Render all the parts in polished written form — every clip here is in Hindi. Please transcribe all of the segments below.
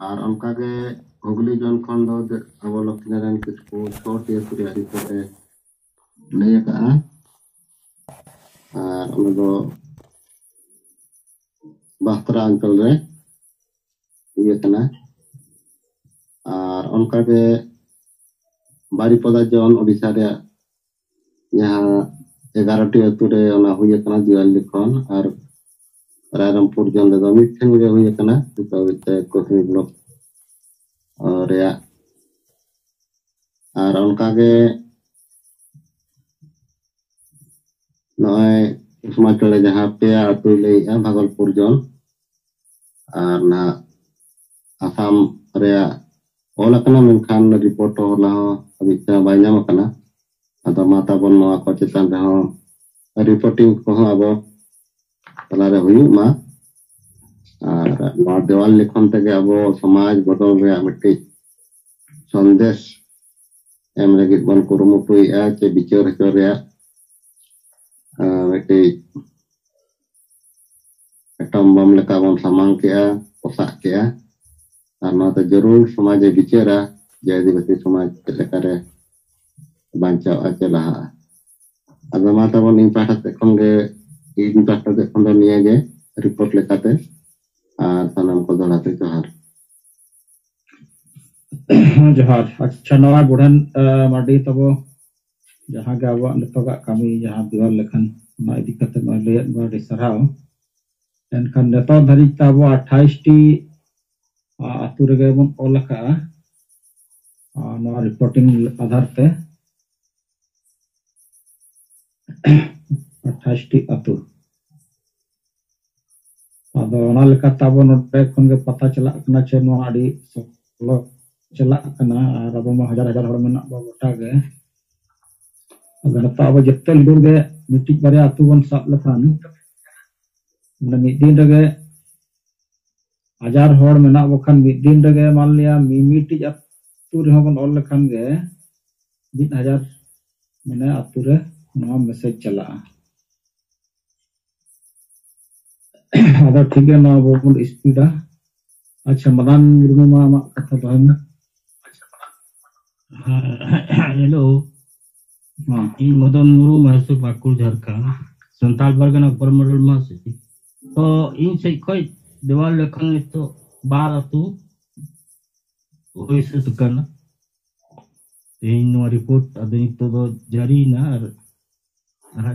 और उनका के हुगली जोन खन दो अब लक्ष्मी नारायण किसको छोटे सूर्य रिपोर्ट नहीं कहा और उन दो बहतरा अंचल रे ये कना और उनका के बारीपदा जोन ओडिशा रे यहाँ 11टी अतु रे ओना हुई कना दिवाली खन और रायरमपुर जोन रे मिठन रे हुई कना तो कोठरी ब्लॉक और उनका के नय समाज चले जहाँ पे अतु ले भागलपुर जोन और ना आसाम रे ओलकना मेनखान रिपोर्ट होला अभी बाय नाम कना अदा माता बन नवा को चेतन रे रिपोर्टिंग को अब तला रे हुई मा और नवा देवाल लिखन तके अब समाज बदल रे मिट्टी संदेश एम लगित बन कुरुमुटुई चे बिचार हचो रे मिट्टी एटम बम लेका बन सामांग के पोसा के और ना तो जरूर समाज बिचारा जे आदिवासी समाज लेकारे बांचा चला अदा माता बन इन पाठा ते खन गे इन पाठा ते खन निये गे रिपोर्ट लेकाते और सनम को दलाते जोहार जोहार अच्छा नवा बुढ़न माडी तब जहाँ के अब नितोगा कमी जहाँ दिवाल लेखन ना इदी कते न लेत बाडी सरहाव एनखान नेतो धरि तब 28 टी आतु रे बन ओलका नवा रिपोर्टिंग आधार ते 28 टी आतु अदो ओना लेका तब नोटे खन गे पता चला कना चे नवा आडी सलो चला कना और अब हजार हजार हड़ मेना गोटा गे अगर अब जत्ते लीडर गे मिट्टी बारे आतु बन साब लखान मिद दिन रे हजार हड़ मेना बखान मिद दिन रे मान लिया मिमिटी आतु रे बन ऑल लखान गे 1000 माने आतु रे नवा मैसेज चला अदा ठीक है ना बन स्पीड अच्छा मदान मुर्मू मा कथा बहन हेलो इन मदन मुर्मू महसू पाकुर झारखंड संताल बरगना परमडल मा तो इन से कोई देवाल लेखन तो बार अतु ओइसे दुकान इन नो रिपोर्ट अदनी तो जारी ना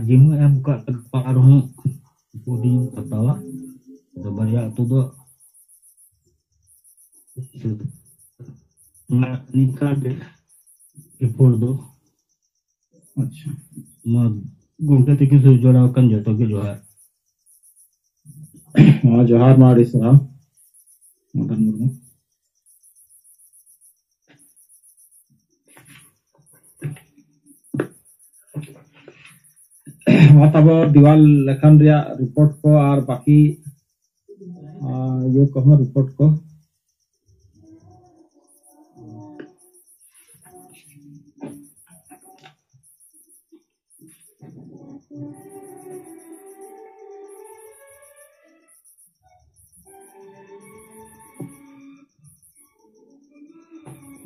जिम एम का पार हूं बॉडी बतावा तो बढ़िया तो ना निकाल दे रिपोर्ट दो अच्छा घूमते थे किसी जोड़ा कन जातो के जोहार हाँ जोहार मारी सरा मदन मुर्मू तब दीवाल लेखन रिया रिपोर्ट को और बाकी ये कहो रिपोर्ट को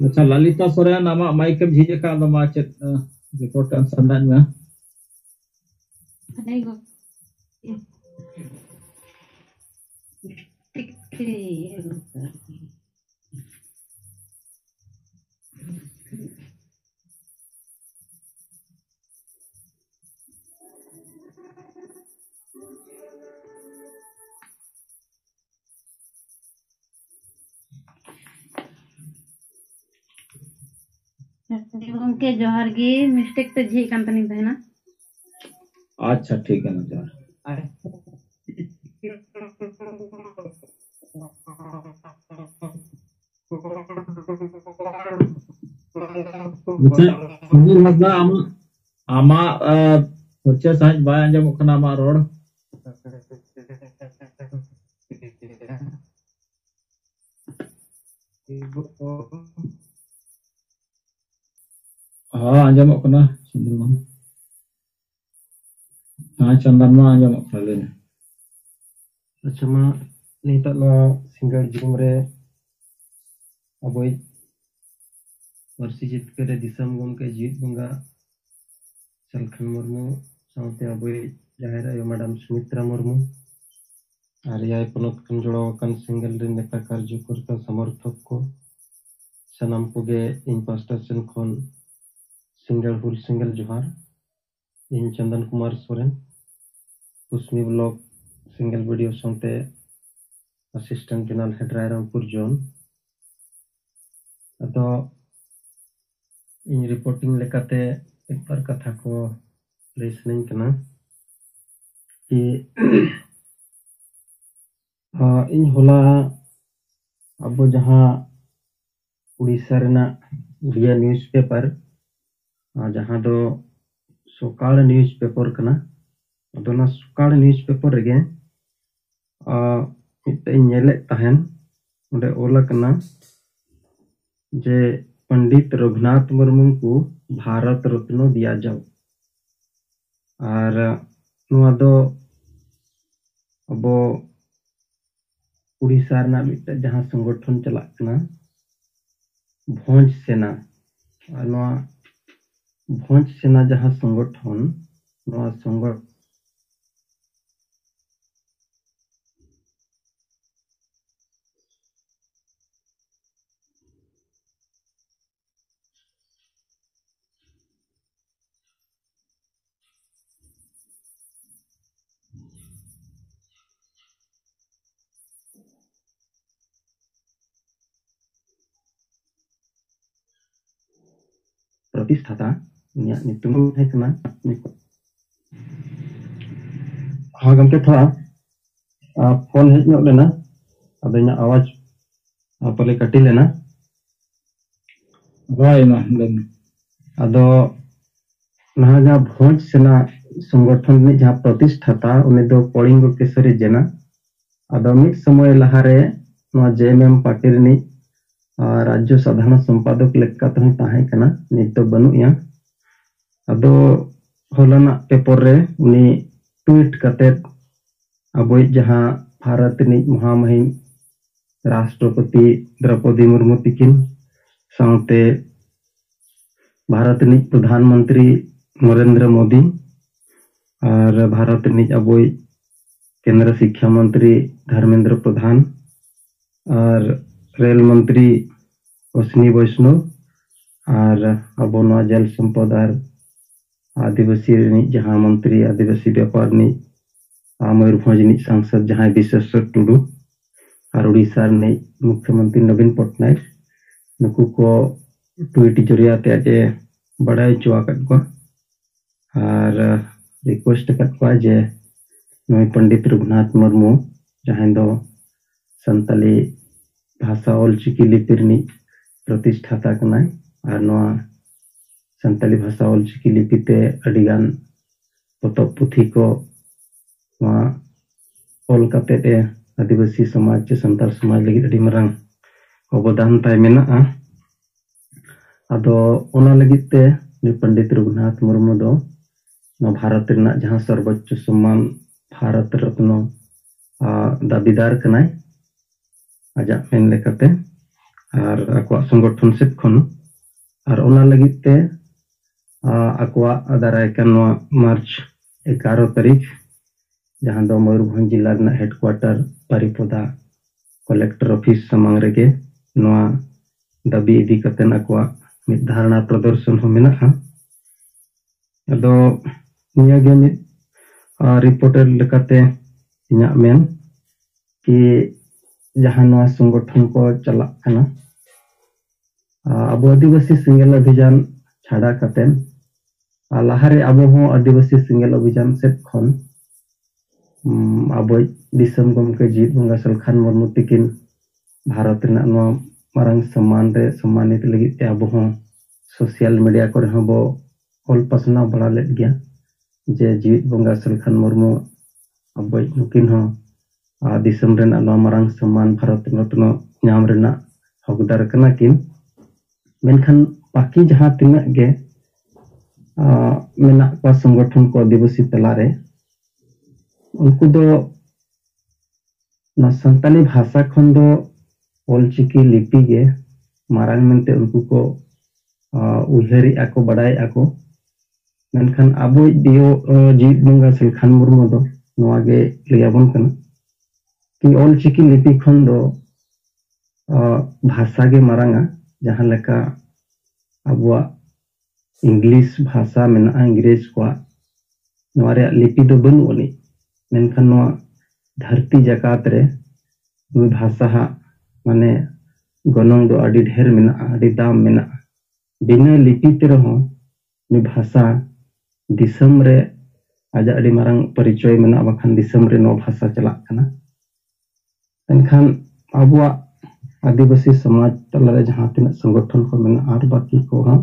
अच्छा ललिता सोरेन आमा माइक झिजे का मा चेत रिपोर्ट अनुसंधान में के जोहार गे मिस्टेक ते झी कान तनी बहना अच्छा ठीक है ना जोहार आमा होचे साज बाय अंजम कना मा रोड हाँ अंजम कना चंद्रमन हाँ चंदन मा अंजम कले अच्छा मा निता नो सिंगल जिम रे अब पार्सी जितकर दिसम गमके जीत बंगा सलखन मुर्मू साउते अब जाहिर आयो मैडम सुमित्रा मुर्मू और याय पनत खन जोड़ावकन सिंगल रे नेता कार्यकर्ता समर्थक को सनाम कोगे इन पास्टा सेन खन सिंगल जोहार इन चंदन कुमार सोरेन कुसमी ब्लॉक सिंगल वीडियो साउते assistant general head Rairangpur zone अदो इन रिपोर्टिंग लेकाते एक बार कथा को लिसनिंग करना कि इन होला अब जहाँ उड़ीसा रेना उड़िया न्यूज़ पेपर जहाँ दो सकाल न्यूज़ पेपर कना अदोना सकाल न्यूज़ पेपर रेगे मिट्टे नेले तहन उन्हें ओला कना जे पंडित रघुनाथ मुर्मू को भारत रत्न दिया जाओ और नुआ दो अब उड़ीसा रेना मिट्टे जहाँ संगठन चलाक कना भोज सेना और नुआ भोज सेना जहाँ संगठन नुआ संगठन प्रतिष्ठाता है कना हाँ गमके थोड़ा फोन हेज नो लेना अब इन आवाज पले कटी लेना Right, man. अदो नहागा भोज सेना संगठन में जहाँ प्रतिष्ठाता उन्हें दो कलिंग केसरी जेना अदो मिट समय लहारे नवा जेएमएम पार्टी रे राज्य साधारण संपादक लेकाते हन ताहे कना नित तो बनुया अदो होलाना पेपर रे उनी ट्वीट कते अब जहाँ भारत नि महामहिम राष्ट्रपति द्रौपदी मुर्मू तिकिन साउते भारत नि प्रधानमंत्री नरेंद्र मोदी और भारत नि अब केंद्र शिक्षा मंत्री धर्मेंद्र प्रधान और रेल मंत्री अश्विनी वैष्णव और अब जल संपद और आदिवासी जहाँ मंत्री आदिवासी व्यापार मयूरभंज सांसद जहाँ विश्वेश्वर टुडू और उड़ीसा मुख्यमंत्री नवीन पटनायक नुकू को ट्वीट जरियाते आज बड़ाई चुआ और रिक्वेस्ट जे नई पंडित रघुनाथ मुर्मू जहाँ दो संताली भाषा ऑलचिकी लिपि प्रतिष्ठाता कनाय और नवा संताली भाषा ऑलचिकी लिपिते अडिगान पोतब पुथी को नवा ऑल कते आदिवासी समाज संताल समाज लगी अडी मरंग अवदान ताय मेना अदो ओना लगिते नि पंडित रघुनाथ मुर्मू दो भारत रेना जहाँ सर्वोच्च सम्मान भारत रत्न दाबीदार कनाय आजा मेन लेकाते और आकवा संगठन सेट खन और ओना लगिते आकवा दाराय कान मार्च 11 तारीख जहाँ दो मयूरभंज जिला रेना हेडक्वार्टर बारिपदा कलेक्टर ऑफिस सामांग रेगे नवा दाबी इदी कतेन आकवा मिद धारणा प्रदर्शन हो मेना अदो निया गे मिद रिपोर्टर लेकाते इना मेन कि जहाँ नवा संगठन को चलाक कना अब आदिवासी सिंगल अभियान छाड़ा कतेन लाहारे अब हो आदिवासी सिंगल अभियान सेट खन अब दिसम गमके जीत बंगा सलखान मुर्मू तिकिन भारत रेना नवा मारंग सम्मान रे सम्मानित लगिते अब हो सोशल मीडिया को रहा बो ऑल पसना बड़ा लेट गया जे जीत बंगा सलखान मुर्मू अब नुकिन हो दिसम रेना नवा मारंग सम्मान भारत रत्न नाम रेना हकदार कना किन मेनखान बाकी जहाँ तिना गे मेना को संगठन को आदिवासी तलारे उनको दो ना संताली भाषा खन दो ऑलचिकी लिपि गे marang mente unku ko uihari ako badai ako menkan abo dio jit bunga Silkhan Murmu do noa ge liyabon kana ki Olchiki lipi khon do भाषा के मारांगा जहाँ लेका अबुआ इंग्लिश भाषा में अंग्रेज को नवारे लिपि दो बनुनी मेनखान नवा धरती जकात रे नुई भाषा हा माने गनोंग दो अडी ढेर मेना अडी दाम मेना बिना लिपि ते रहो नुई भाषा दिसम रे आजा अडी मारांग परिचय मेना बखान दिसम रे नो भाषा चलाक कना मेनखान अबुआ आदिवासी समाज तलारे जहाँ तीन संगठन को मेना आर बाकी को हाँ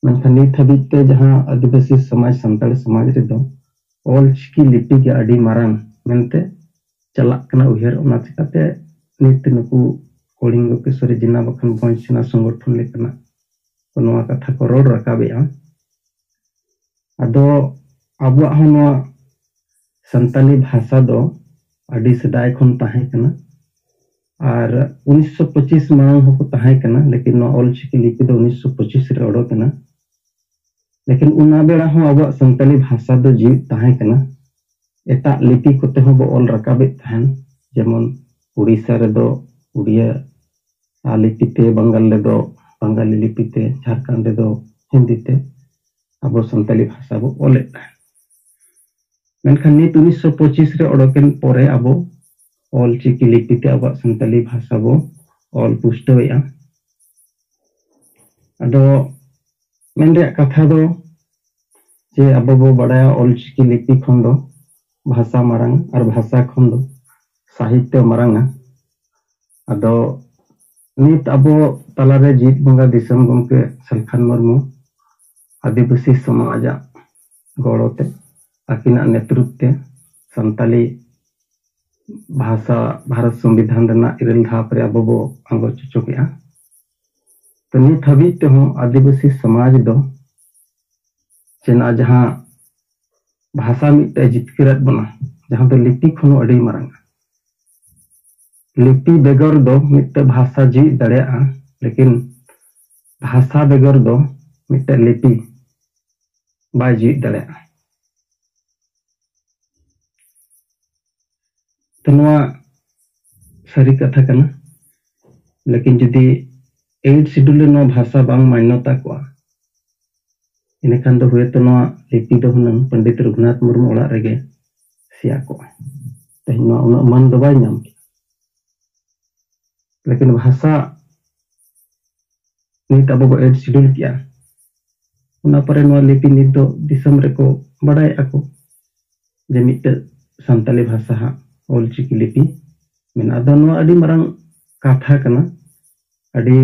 मेनखान नित हबीते जहाँ आदिवासी समाज संताल समाज रे दो Olchiki लिपि के अडी मारांग मेनते चलाक कना उहेर ओना चिकाते नित नुकु कोलिंगो केसरी जिना बखान भोंसना संगठन लेकना नोआ कथा को रोड रकाबेआ अदो अबुआ होनो संताली भाषा दो अडी सदाय खन ताहे कना और 1925 मांग हो ताहे कना लेकिन नो Olchiki लिपि दो 1925 रे ओडो कना लेकिन उना बेड़ा हो अब संताली भाषा दो जीवित ताहे कना एटा लिपि कोते हो बो ऑल रकाबे ताहन जेमन उड़ीसा रे दो उड़िया लिपिते बंगाल रे दो बंगाली लिपिते झारखंड रे दो हिंदीते अब संताली भाषा बो ओले ताहन मेनखान नित 1925 रे ओडोकेन पोरे अब Olchiki लिपिते अब संताली भाषा बो ऑल पुष्टवेया अदो मेरे कथा दो जे अब बो बड़ा Olchiki लिपि खन दो भाषा मारांग और भाषा खन दो साहित्य मारांगा अदो नित अब तलारे जीत बंगा दिसम गमके Silkhan Murmu आदिवासी समाज गौरवते अकिना नेतृत्व संताली भाषा भारत संविधान रना इरल धाप रे अब बो आंगो चुचुकेआ तो नित हबीते हो आदिवासी समाज दो चेना जहाँ भाषा मिटे जितकिरत बना जहाँ तो लिपि खनो अडी मारांग लिपि बेगर दो मिटे भाषा जी दड़ेआ लेकिन भाषा बेगर दो मिटे लिपि बाय जी दड़ेआ तो नोआ सारी कथा कना लेकिन जदी 8 शेड्यूल नो भाषा बांग मान्यता को इनखान दो हुए तो नोआ लिपि दो हुनंग पंडित रघुनाथ मुर्मू ओड़ा रेगे सिया को तेहन नोआ उना मन दो बाय नाम लेकिन भाषा नित अब 8 शेड्यूल किया उना परे नोआ लिपि नित दो दिसम रे को बड़ाय आको जे मिटे संताली भाषा हा Olchiki लिपि मेना दो नोआ अडी मारांग कथा कना अडी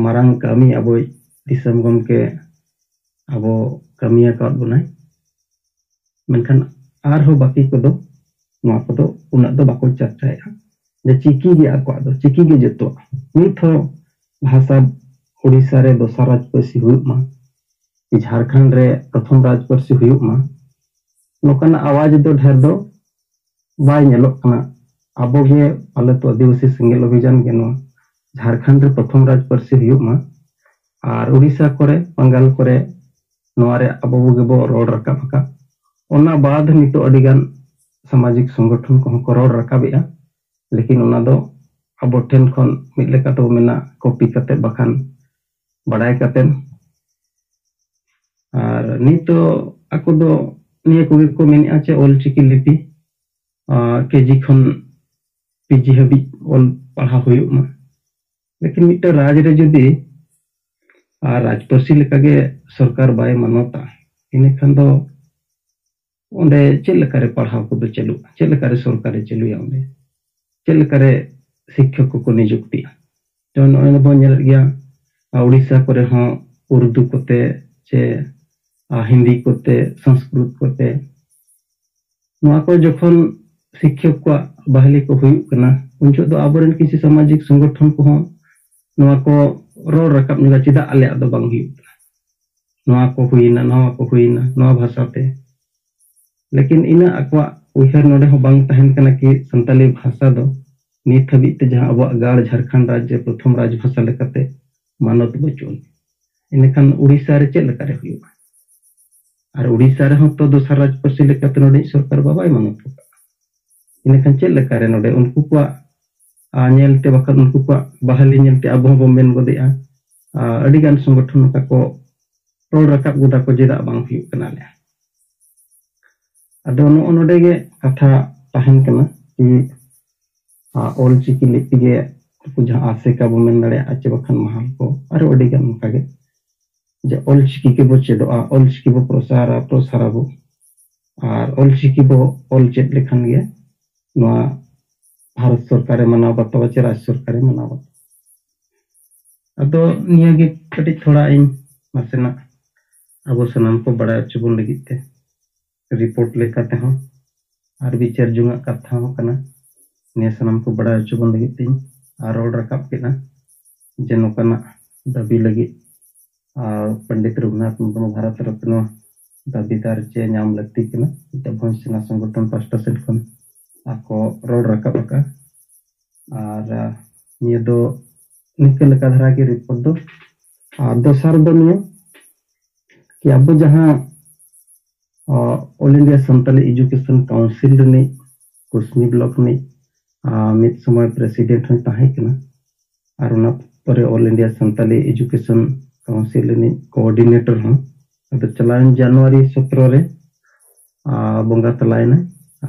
मारांग कमी अब दिसम गमके अब कमिया का बनाय मेनखान आर हो बाकी को दो नोआ को दो उना दो बाको चर्चाया जे चिकी गे आको दो चिकी गे जतो नित हो भाषा ओडिसा रे दोसर राजपसी हुमा झारखंड रे प्रथम राजपसी हुमा नोकना आवाज दो ढेर दो बाय नेलोक कना अबो गे आले तो आदिवासी सिंगल अभियान के नो झारखंड रे प्रथम राजपसी हुमा और उड़ीसा करे बंगाल करे नोआरे अबो गे बो रोड रकाबका ओना बाद नितो अडिगान सामाजिक संगठन को रोड रकाबेआ लेकिन ओना दो अबो ठेन खन मिद लेका तो मेना कॉपी कते बखान बड़ाय कते और नितो आको दो निये को मेनिया चे Olchiki लिपि केजी खन पीजी हबी ऑल पढ़ा हुयुमा लेकिन मिटे राज रे जदी राजपसी लेकागे सरकार बाय मानता इनेखान दो ओंडे चेलकारे पढ़ाव को चलू चेलकारे सरकारे चलुया ओंडे चेलकारे शिक्षक को नियुक्ति तो नोय बो नेल गया उड़ीसा करे हो उर्दू कोते चे हिंदी कोते संस्कृत कोते नोआ को जखन शिक्षक को बहाली को हुई कना उनजो दो आबरन किसी सामाजिक संगठन को नोआ को रोड रकाब निगा चिदा आले दो बांग हुई नोआ को हुईना नोआ भाषाते लेकिन इना अकवा उहर नोडे हो बांग तहन कना कि संताली भाषा दो नित हबीते जहां अब गाड़ झारखंड राज्य प्रथम राज भाषा लेकाते manot bocun. Ini kan Uड़ीसा रे चेक लेका रे हुयुगा और उड़ीसा रे हतो दोसर राज्यपार्सी लेकाते नोडे सरकार बाबाय मानत होगा इन खान चेक लेका रे नोडे उनको को ñelte bakat उनको को बहाली ñelte अब हो मेन गोदेआ अडी गान संगठन का को रोड रकाब गोदा को जेदा बांग हुयुग कना ले अदो नोडे गे कथा ताहेन कना कि ऑल चिकी लिपि गे जहाँ आसे का मेन दाड़े आचे बखान महाल को और अडी गान उनका गे जे ऑल चिकी के बो चेदोआ ऑल चिकी बो प्रसाराबो और ऑल चिकी बो ऑल चेद लेखान गे नोआ भारत सरकार मनाव बातवा चे राज्य सरकार मनाव अदो निया गे कटी थोड़ा इन नासेना अब सनाम को बड़ा चुबुन लगिते रिपोर्ट लेकाते हो और विचार जुंगा कथा हो कना निया सनाम को बड़ा चुबुन लगिते और रोड रकाब केना जे नोकाना दाबी लगी पंडित रघुनाथ मुर्मू भारत रत्न दाबीदार चे नाम लगती केना भोज सेना संगठन पास्टा सेट खन आको रोड रकाब का और निया दो निकल का धरा के रिपोर्ट दो दोसर दो निया कि अब जहाँ all India Santali education council ने कुसमी ब्लॉक ने मित समय प्रेसिडेंट हन ताहे कना और उना परे all India Santali education council ने कोऑर्डिनेटर हन अब चलान जनवरी 17 रे बंगा तलायना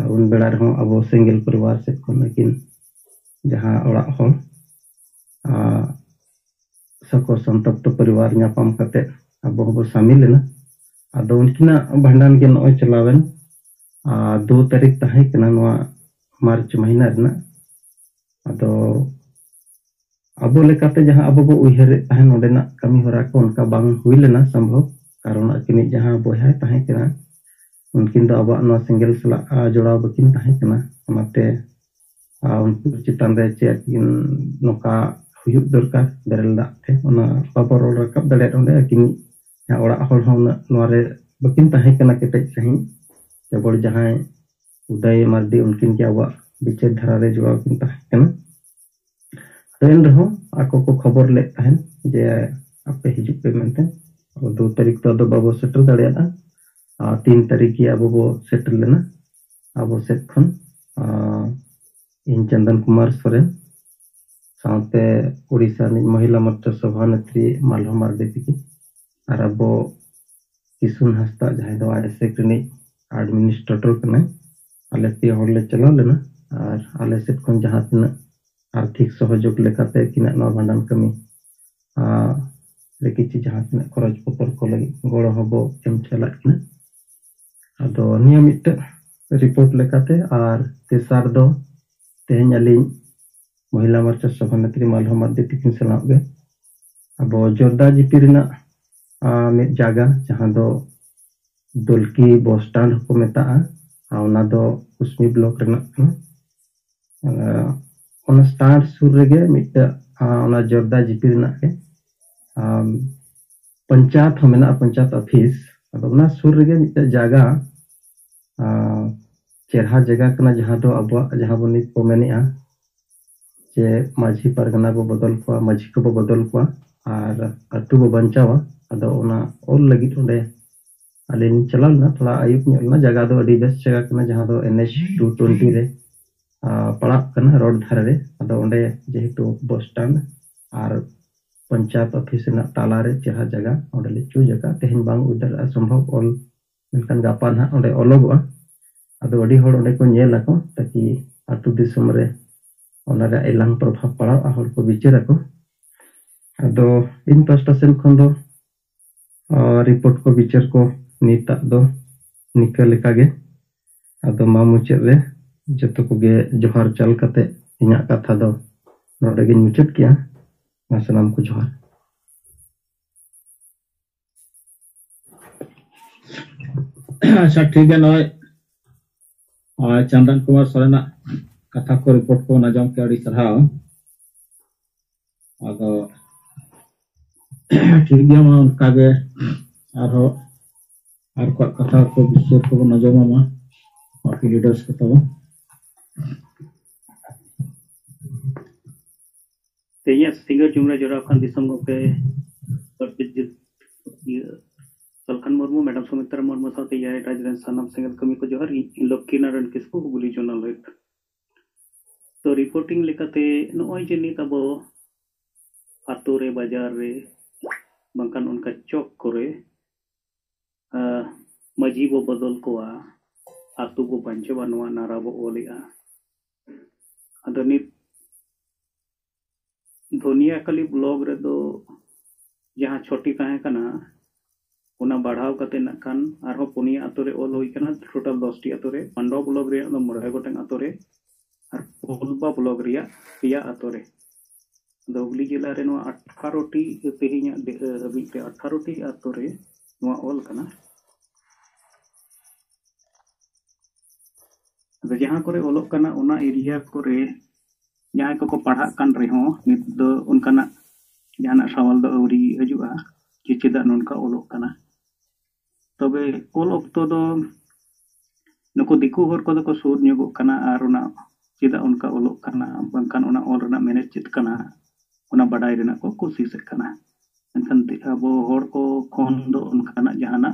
उन बेड़ा रहो अब सिंगल परिवार से को लेकिन जहाँ ओड़ा हो सको संतप्त परिवार नापाम कते अब वो शामिल लेना अदो उनकिना भंडान के नय चलावेन 2 तारीख ताहे कना नवा मार्च महीना रना अदो अब लेकाते जहाँ अब बो उहर ताहे नोडेना कमी होरा को उनका बांग हुई लेना संभव कारण अकिनी जहाँ बोहा ताहे कना उनकिन दो अब नवा सिंगल सला जोड़ाव बकिन ताहे कना ओनाते उनको चितान रे चे नोका हुयुग दरकार बेरल दाते ओना बाबा रोड रकाब दड़े ओंडे अकिनी ओड़ा हर हों नोरे बकिन ताहे कना केटेज सही केवल जहाँ उदय मार्डी उनकिन के अब विचार धारा रे जोड़ा किन ताहे कना रेन रहो आको को खबर ले ताहेन जे आपे हिजुग पे मेनते 2 तारीख तो दो बाबो सेटल दड़ेया 3 तारीख की अब वो सेटल लेना अब सेट खन इन चंदन कुमार सोरेन साथे उड़ीसा महिला मोर्चा सभानेत्री मालहो मार्डी की और अब किसुन हस्ता जहाँ दो आईएसएक एडमिनिस्ट्रेटर कना आले पे होले चला लेना और आले सेट खन जहाँ तीन आर्थिक सहयोग लेकाते किना नवा भांडान कमी लेकिन जहाँ तीन खरच पत्र को लगी गड़ो हबो एम चला किना अदो नियमित रिपोर्ट लेकाते और तेसार दो तेहन अलिन महिला मोर्चा सभानेत्री मालहो मार्डी तिकिन सलाव गे अब जोरदा जीपी रिना मिट जागा जहाँ दो दुलकी बस स्टैंड को मेता ओना दो कुसमी ब्लॉक रेना ओना स्टैंड सुर रेगे मिट ओना जोरदा जीपी रिना के पंचायत हो मेना पंचायत ऑफिस अब ओना सुर रेगे मिट जागा चेरहा जगह कना जहाँ दो अब जहाँ बो नित को मेनेआ जे माझी परगना बो बदल को माझी को बो बदल को और अतु बो बंचावा अदो ओना ऑल लगी ओंडे आलिन चलालना थोड़ा आयुब नेलना जगह दो अडी बेस्ट जगह कना जहाँ दो NH 220 रे पड़ा कना रोड धारे रे अदो ओंडे जेहेतु बस स्टैंड और पंचायत ऑफिस ना ताला रे चेहा जगह ओंडे ले चू जगह तेहन बांग उधर संभव ऑल मेनकान गापा ना ओंडे ओलोगआ अदो अडी होड़ ओंडे को नेल ako ताकि अतु दिसम रे ओना रे एलांग प्रभाव पड़ा होड़ को विचार ako अदो इन पास्टा सेन खन दो रिपोर्ट को विचार को नीता दो निकल लेका गे अदो मा मुचाद रे जतो को गे जोहार चल कते इना कथा दो नोडे गे मुचाद किया मा सलाम को जोहार अच्छा ठीक है नॉय चंदन कुमार सोरेन कथा को रिपोर्ट को नजम के अड़ी सराव अदो ठीक गया मा उनका गे और कथा को विषय को नजम मा बाकी लीडर्स को तो Tehnya singgah jumlah jurakan disam ke Salkan Murmu, Madam Sumitra Murmu saute ya Rajan Sanam single kami ko johar Lokinaran Kisku Guli Journal. So reporting lekate nooi jeni tabo ature bajar re bangkan unka chok kore maji bo bodol koa atu bo banche banwa narabo olia ado nit दुनिया कली ब्लॉग रे दो जहां छोटी ताहे कना उना बढ़ाव कते नकान आरो पुनिया अतरे ओल होई कना टोटल 10 टी अतरे पंडो ब्लॉग रे द मोरे गोटें अतरे और पोलबा ब्लॉग रे पिया अतरे दोगली जिला रे नो 18 टी तेहिया बिते 18 टी अतरे नो ओल कना द जहां करे ओलोक कना उना एरिया करे जहां को पढ़ा कान रहे हो नित दो उनका जहां सवाल दो अवरी हजुआ कि चेदा ननका ओलोक कना तबे ओल ऑक्टो दो नको दिकु हर को को सुर न्योगो कना आर उना चेदा उनका ओलोक कना बंकान उना ओल रना मैनेज चित कना उना बडाई रना को कोशिश कना एनखान अब हर को खोन दो उनका जहाना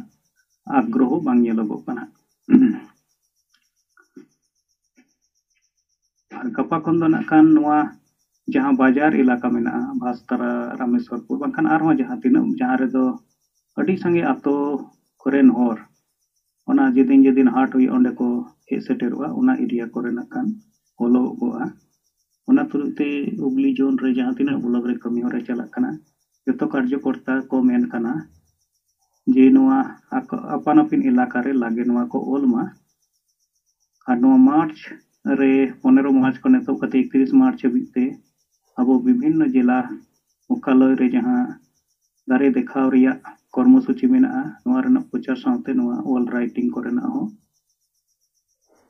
आग्रह बांग येलोगो कना गपा खन दो नाकान नोआ जहां बाजार इलाका मेना भास्तरा रामेश्वरपुर बंखान आरहो जहां तिना जहां रे दो अडी संगे आतो कोरेन हर ओना जेदिन जेदिन हाट हुई ओंडे को हे सेटेरवा ओना एरिया कोरे नाकान होलो गोआ ओना तुरते उगली जोन रे जहां तिना ब्लॉग रे कमी होरे चला कना जतो कार्यकर्ता को मेन कना जे नोआ अपन अपन इलाका रे लागे नोआ को ओलमा और नोआ मार्च रे 15 मार्च को नेतो कते 31 मार्च बीते अब विभिन्न जिला मुख्यालय रे जहां दारे देखाव रिया कर्मसूची मेना नोआ रना प्रचार साथे नोआ ऑल राइटिंग कोरेना हो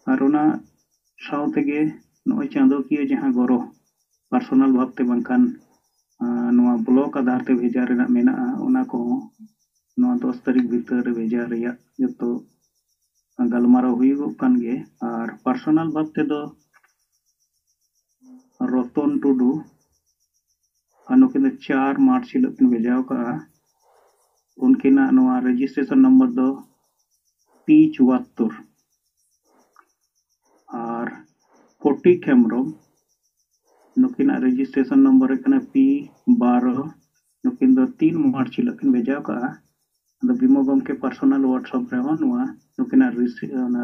आरोना साथे गे नोय चांदो किए जहां गरो पर्सनल भावते बंकान नोआ ब्लॉक आधार ते भेजा रेना मेना ओना को नोआ 10 तारीख भीतर रे भेजा रिया जतो गलमारो हुईगो कान गे और पर्सनल भावते दो रतन टुडू अनुकिन 4 मार्च हिलोकिन भेजाव का उनकिना नोआ रजिस्ट्रेशन नंबर दो P74 और 40 हेम्ब्रम नुकिना रजिस्ट्रेशन नंबर कना P12 नुकिन दो 3 मार्च हिलोकिन भेजाव का द बिमो गम के पर्सनल व्हाट्सएप रे नोआ नुकिना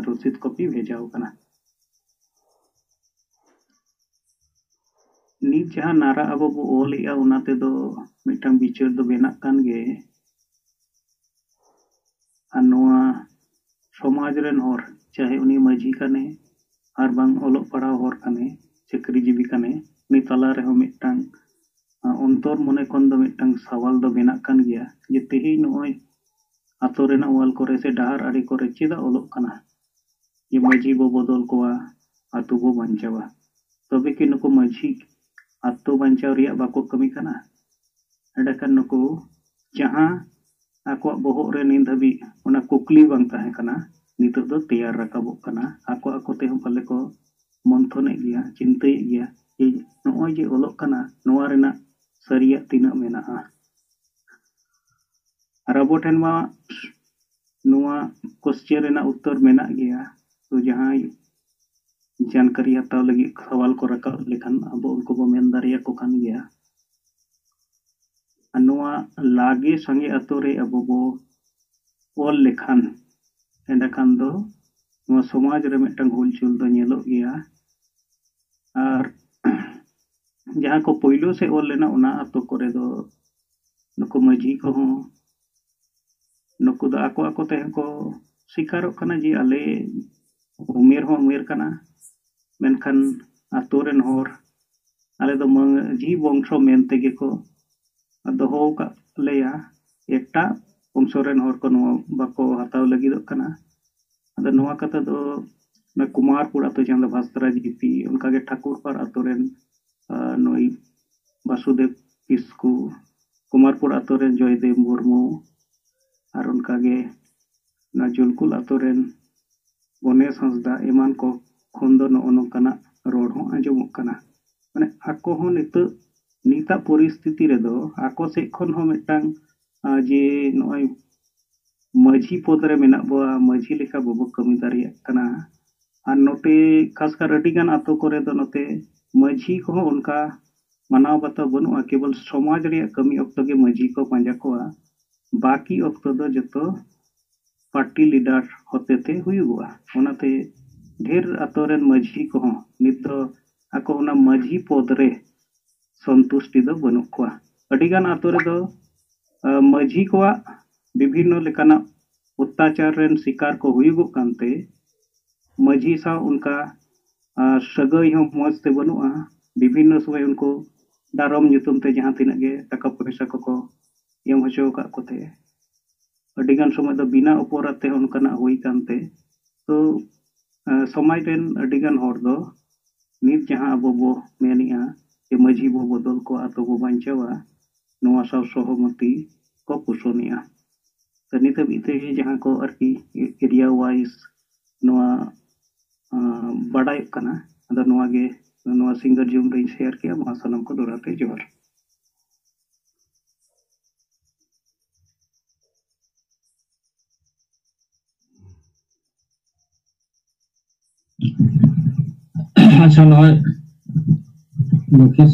रसीद कॉपी भेजाव कना नीत जहां नारा अब बो ओलिया उनाते दो मिटम बिचार दो बेना कान गे अनोआ समाज रेन हर चाहे उनी माझी कने आर बांग ओलो पढ़ाव हर कने चाकरी जीवी कने नि तला रे हो मिटंग अंतर मने कोन दो मिटंग सवाल दो बेना कान गया जे तेही नोय आतो रेना वाल करे से डाहर आड़ी करे चेदा ओलो कना ये माझी बो बदल कोआ आतो बो बंचावा तबे कि नको माझी आतो बंचाव रिया बाको कमी कना एडाकन नको जहां आको बोहो रे नींद हबी ओना कुकली बांग ताहे कना नितो दो तैयार रकाबो कना आको ते हम पले को मंथने गया चिंते गया ये नोय जे ओलो कना नोआ रेना सरिया तिना मेना रबो ठेन मा नोआ क्वेश्चन रेना उत्तर मेना गया तो जहां जानकारी हताव लगी सवाल को रखा लेखन अब उनको बो मेन दारिया को कान गया नोआ लागे संगे अतोरे अब बो ओल लेखन एंडकान दो नोआ समाज रे मिटंग हुलचुल दो नेलो गया और जहां को पहिलो से ओल लेना उना अतो करे दो नको माझी को हो नको दो आको ते को शिकारो कना जी आले उमेर कना मेनखान आतो रेन हर आले दो माझी वंशो मेन तेगे को दोहो का लेया एकटा वंशो रेन हर को नो बाको हताव लगी दो कना अद नोआ कता दो मैं कुमारपुर आतो चंद भास्करा जीपी उनका के ठाकुर पर आतो रेन नोई वासुदेव किस्कू कुमारपुर आतो रेन जयदेव मुर्मू और उनका गे ना जुलकुल आतो रेन गणेश हंसदा एमान को खोंदो नो नोकना रोड हो आंजमो कना माने आको हो नित ᱱᱤᱛᱟᱜ ᱯᱚᱨᱤᱥᱛᱷᱤᱛᱤ ᱨᱮᱫᱚ ᱟᱠᱚ ᱥᱮᱫ ᱠᱷᱚᱱ ᱦᱚᱸ ᱢᱤᱫᱴᱟᱝ ᱡᱮ ᱱᱚᱜᱼᱚᱭ ᱢᱟᱹᱡᱷᱤ ᱯᱚᱫ ᱨᱮ ᱢᱮᱱᱟᱜ ᱵᱚᱣᱟ, ᱢᱟᱹᱡᱷᱤ ᱞᱮᱠᱟ ᱵᱟᱵᱚ ᱠᱟᱹᱢᱤ ᱫᱟᱲᱮᱭᱟᱜ ᱠᱟᱱᱟ। ᱟᱨ ᱱᱚᱛᱮ ᱠᱷᱟᱥᱠᱟᱨ ᱟᱹᱰᱤᱜᱟᱱ ᱟᱛᱳ ᱠᱚᱨᱮ ᱫᱚ ᱱᱚᱛᱮ ᱢᱟᱹᱡᱷᱤ ᱠᱚᱦᱚᱸ ᱚᱱᱠᱟ ᱢᱟᱱᱟᱣ ᱵᱟᱛᱟᱣ ᱵᱟᱹᱱᱩᱜᱼᱟ। ᱠᱮᱵᱚᱞ ᱥᱚᱢᱟᱡᱽ ᱨᱮᱭᱟᱜ ᱠᱟᱹᱢᱤ ᱚᱠᱛᱚ ᱜᱮ ᱢᱟᱹᱡᱷᱤ ko ᱯᱟᱸᱡᱟ ᱠᱚᱣᱟ। ᱵᱟᱹᱠᱤ ᱚᱠᱛᱚ ᱫᱚ ᱡᱚᱛᱚ ᱯᱟर्टी लीडर होते हुआ ओनाते ढेर आतो रेन मझी को नित दो आको ओना मझी पद रे संतुष्टि दो बनुक कोआ अडिगान आतो रे दो मझी कोआ विभिन्न लेकाना अत्याचार रेन शिकार को हुयुगो कांते मझी सा उनका सगई हो मजते बनुआ विभिन्न समय उनको दारम nyutum te जहां तिना गे टाका पैसा को एम हचो का कोते अडिगान समय दो बिना अपराध ते उनकाना हुई कांते तो समाज रेन अडिगान हर दो नित जहां अबो बो मेनिया जे मझी बो बदल को आतो बो बांचावा नोआ साव सहमति को पुसोनिया तो नित बिते जहां को आरकी एरिया वाइज नोआ बड़ाय कना अदा नोआ गे नोआ सिंगर जुम रे शेयर किया महासनम को दोराते जोहर अच्छा नॉय मुखिस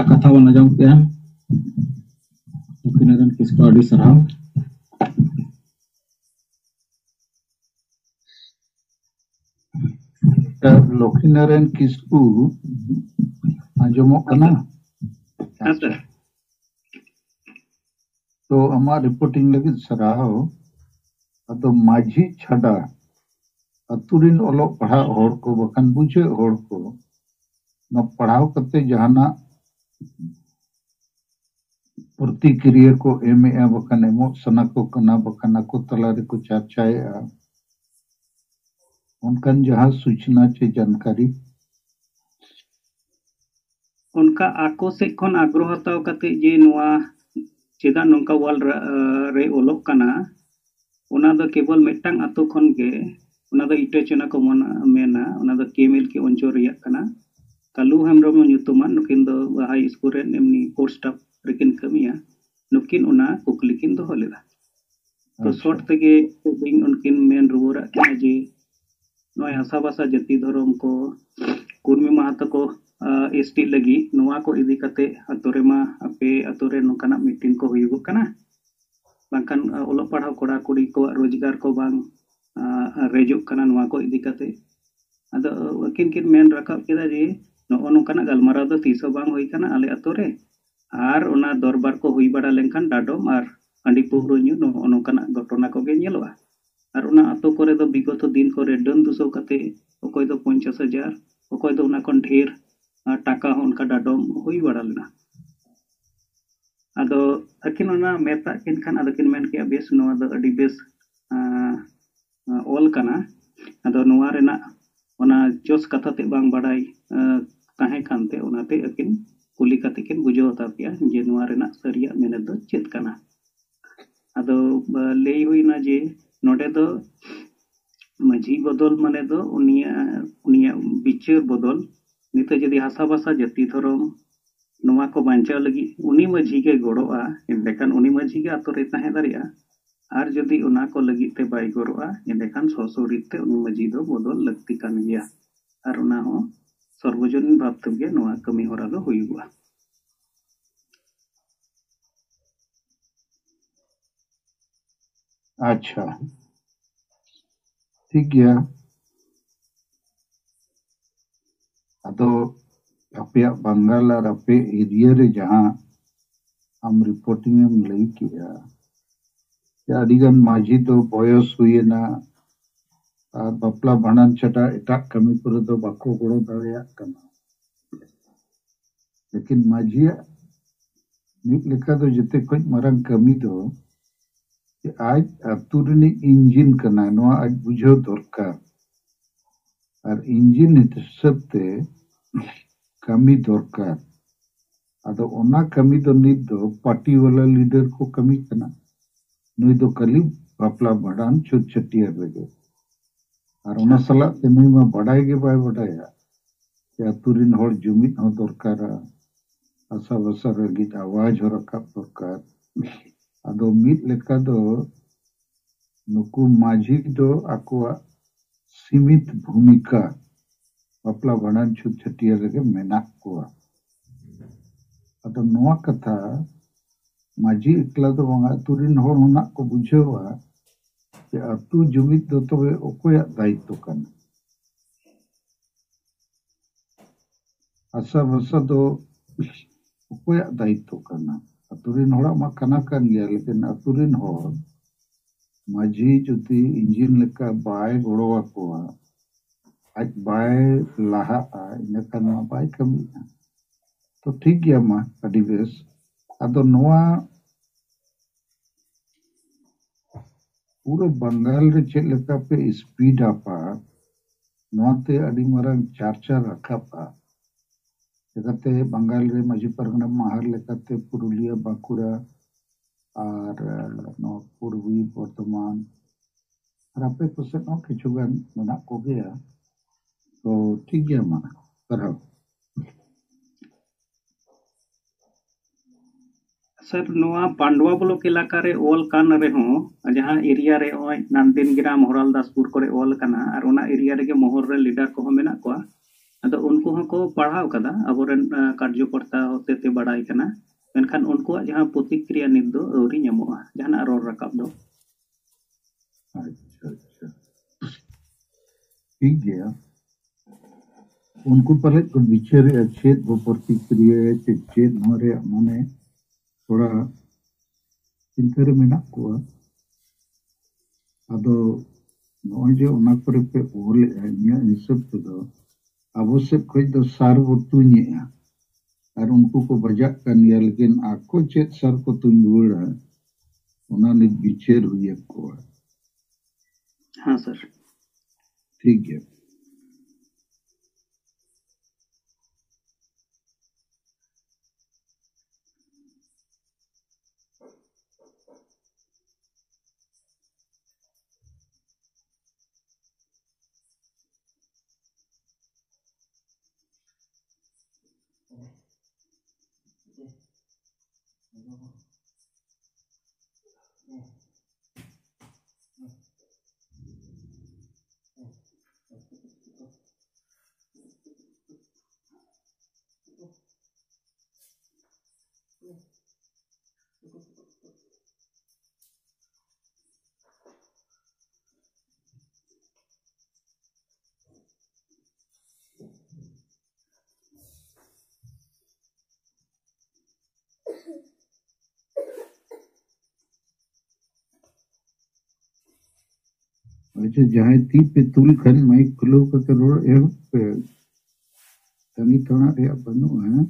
कथा बन जम के मुखिनरन किसको अड़ी सराव लक्ष्मीनारायण किसकू आंजमो कना तो हमार रिपोर्टिंग लगे सराव अतो माझी छड़ा अतुरिन ओलो पढ़ा होड़ को बखान बुझे होड़ को न पढ़ाव करते जहाना प्रतिक्रिया को एमे बखान एमो सना को कना बखान को तला रे को चर्चाया उनकन जहां सूचना चे जानकारी उनका आको से खन आग्रह हताव कते जे नुआ चेदा नोंका वाल रे ओलोक कना ओना दो केवल मिटटांग आतो खन गे ओना दो इटे चना को मेना ओना दो केमिल के अंचल रिया कना कालू हेमरम nyutuman नुकिन दो हाई स्कूल रे नेमनी कोर्स स्टाफ रेकिन कमिया नुकिन ओना कुकलिकिन दो हलेदा तो शॉर्ट तगे बिंग उनकिन मेन रुवरा के जे नोय हासाबासा जाति धर्म को कुर्मी महत को एसटी लगी नोआ को इदी कते अतोरेमा अपे अतोरे नोकाना मीटिंग को हुयुगो कना बांकान ओलो पढ़ाव कोड़ा कुड़ी को रोजगार को बांग रेजुक कना नोआ को इदी कते अदो किन किन मेन रकाब केदा जे नो नोकाना गलमाराव दो तीसो बांग होई कना आले अतोरे आर ओना दरबार को हुई बड़ा लेंखान डाडोम आर अंडी पुहरो न्यू नो नोकाना घटना को गे नेलोआ आर ओना अतो करे दो विगत दिन करे डन दुसो कते ओकोय दो 50,000 ओकोय दो ओना कोन ढेर टाका उनका डाडोम हुई बड़ा लेना अदो अकिन ओना मेता किन खान अदो किन मेन के बेस नोआ दो अडी बेस ऑल कना अदो नोआ रेना ओना जोस कथा ते बांग बड़ाई ताहे कानते ओनाते अकिन कुली कते किन बुझो ता पिया जे नोआ रेना सरिया मेने दो चेत कना अदो लेई हुईना जे नोडे दो मझी बदल माने दो उनिया बिचार बदल नित जदि हासाबासा जाति धर्म नोआ को बांचा लगी उनी मझी के गड़ोआ एंडेखान उनी मझी के आतो रे ताहे दारिया आर जदि उना को लगी ते बाय गड़ोआ एंडेखान ससुरिते उनी मझी दो बदल लगती कान गया आर उना हो सर्वजनीन भावते गे नोआ कमी होरा दो हुयुआ अच्छा ठीक गया अदो अपे बंगाल और अपे एरिया रे जहां हम रिपोर्टिंग में लई किया या अडिगन माझी तो बयस हुईना और बपला भांडन छटा एटा कमी करे दो बाको गड़ो दाड़िया कना लेकिन माझी निक लेखा दो जते कोई मरंग कमी दो कि आज अतुरनी इंजिन कना नोआ आज बुझो दरकार और इंजिन हिसाब ते कमी दरकार अदो ओना कमी दो नित दो पार्टी वाला लीडर को कमी कना नुई दो कली बापला भांडन छुट छटिया लगे और ओना सला ते नुई मा बड़ाई गे बाय बड़ाया कि अतुरिन होड़ जुमित हो दरकारा asa-asa lagi awaj rakap dokar. Ado mit leka do nuku maji do akuak simit bhumika bapla banan chut chatia lagi menak kuah. Ado noa kata maji ikla do bang aturin hor nak ko bujhawa je atu jumit do tobe okoyak daitto kana. Asa-asa do okoyak daitto kana. Aturin horak mak kanakan gaya, lekin aturin hor maji juti injin leka bai goro akuah aj bai laha inakan ma bai kami. To ठीक गया मा adi bes. Ado noa pura Bengal re chet leka pe speed apa noa te adi marang charcha rakapa. Lekate Bengal re Maji Pargana mahar lekate Purulia Bakura ar no Purwi Bordhaman rape kuset no kichugan menak ko gaya. So ठीक गया मा parhau. सर नोआ पांडवा ब्लॉक इलाका रे ओल कान रे हो जहां एरिया रे ओय नंदिन ग्राम हरलदासपुर करे ओल काना और ओना एरिया रे मोहर रे लीडर को मेना को अदो उनको हको पढ़ाव कदा अबोरेन कार्यकर्ता होते ते बड़ाई कना मेनखान उनको जहां प्रतिक्रिया निद दो औरी नमोआ जहां रोड रकाब दो. अच्छा अच्छा ठीक गया. उनको पहले तो विचार अच्छे वो प्रतिक्रिया चेत हमारे माने थोड़ा चिंता रे मेना को अदो नॉय जे ओना करे पे ओल न्या हिसाब तो आवश्यक खोज दो सार वो तुन्या और उनको को बजा करनिया लेकिन आको चेत सार को तुन्युड़ा ओना ने विचार हुई को. हां सर ठीक है. अच्छा जहाँ ती पे तुल खन माइक खुलो का करोड़ पे तंगी थोड़ा रे बनो है.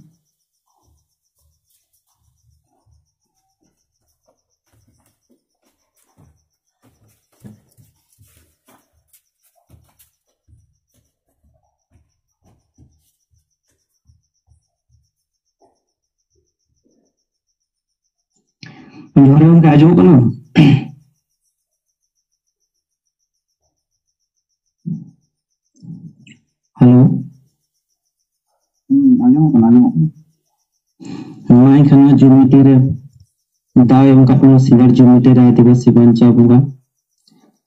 जोरे उनका आजो को ना हेलो आजो को ना हमारे खाना जुमिटी रे दावे उनका अपना सिंगर जुमिटी रे आदिवासी बंचा बुगा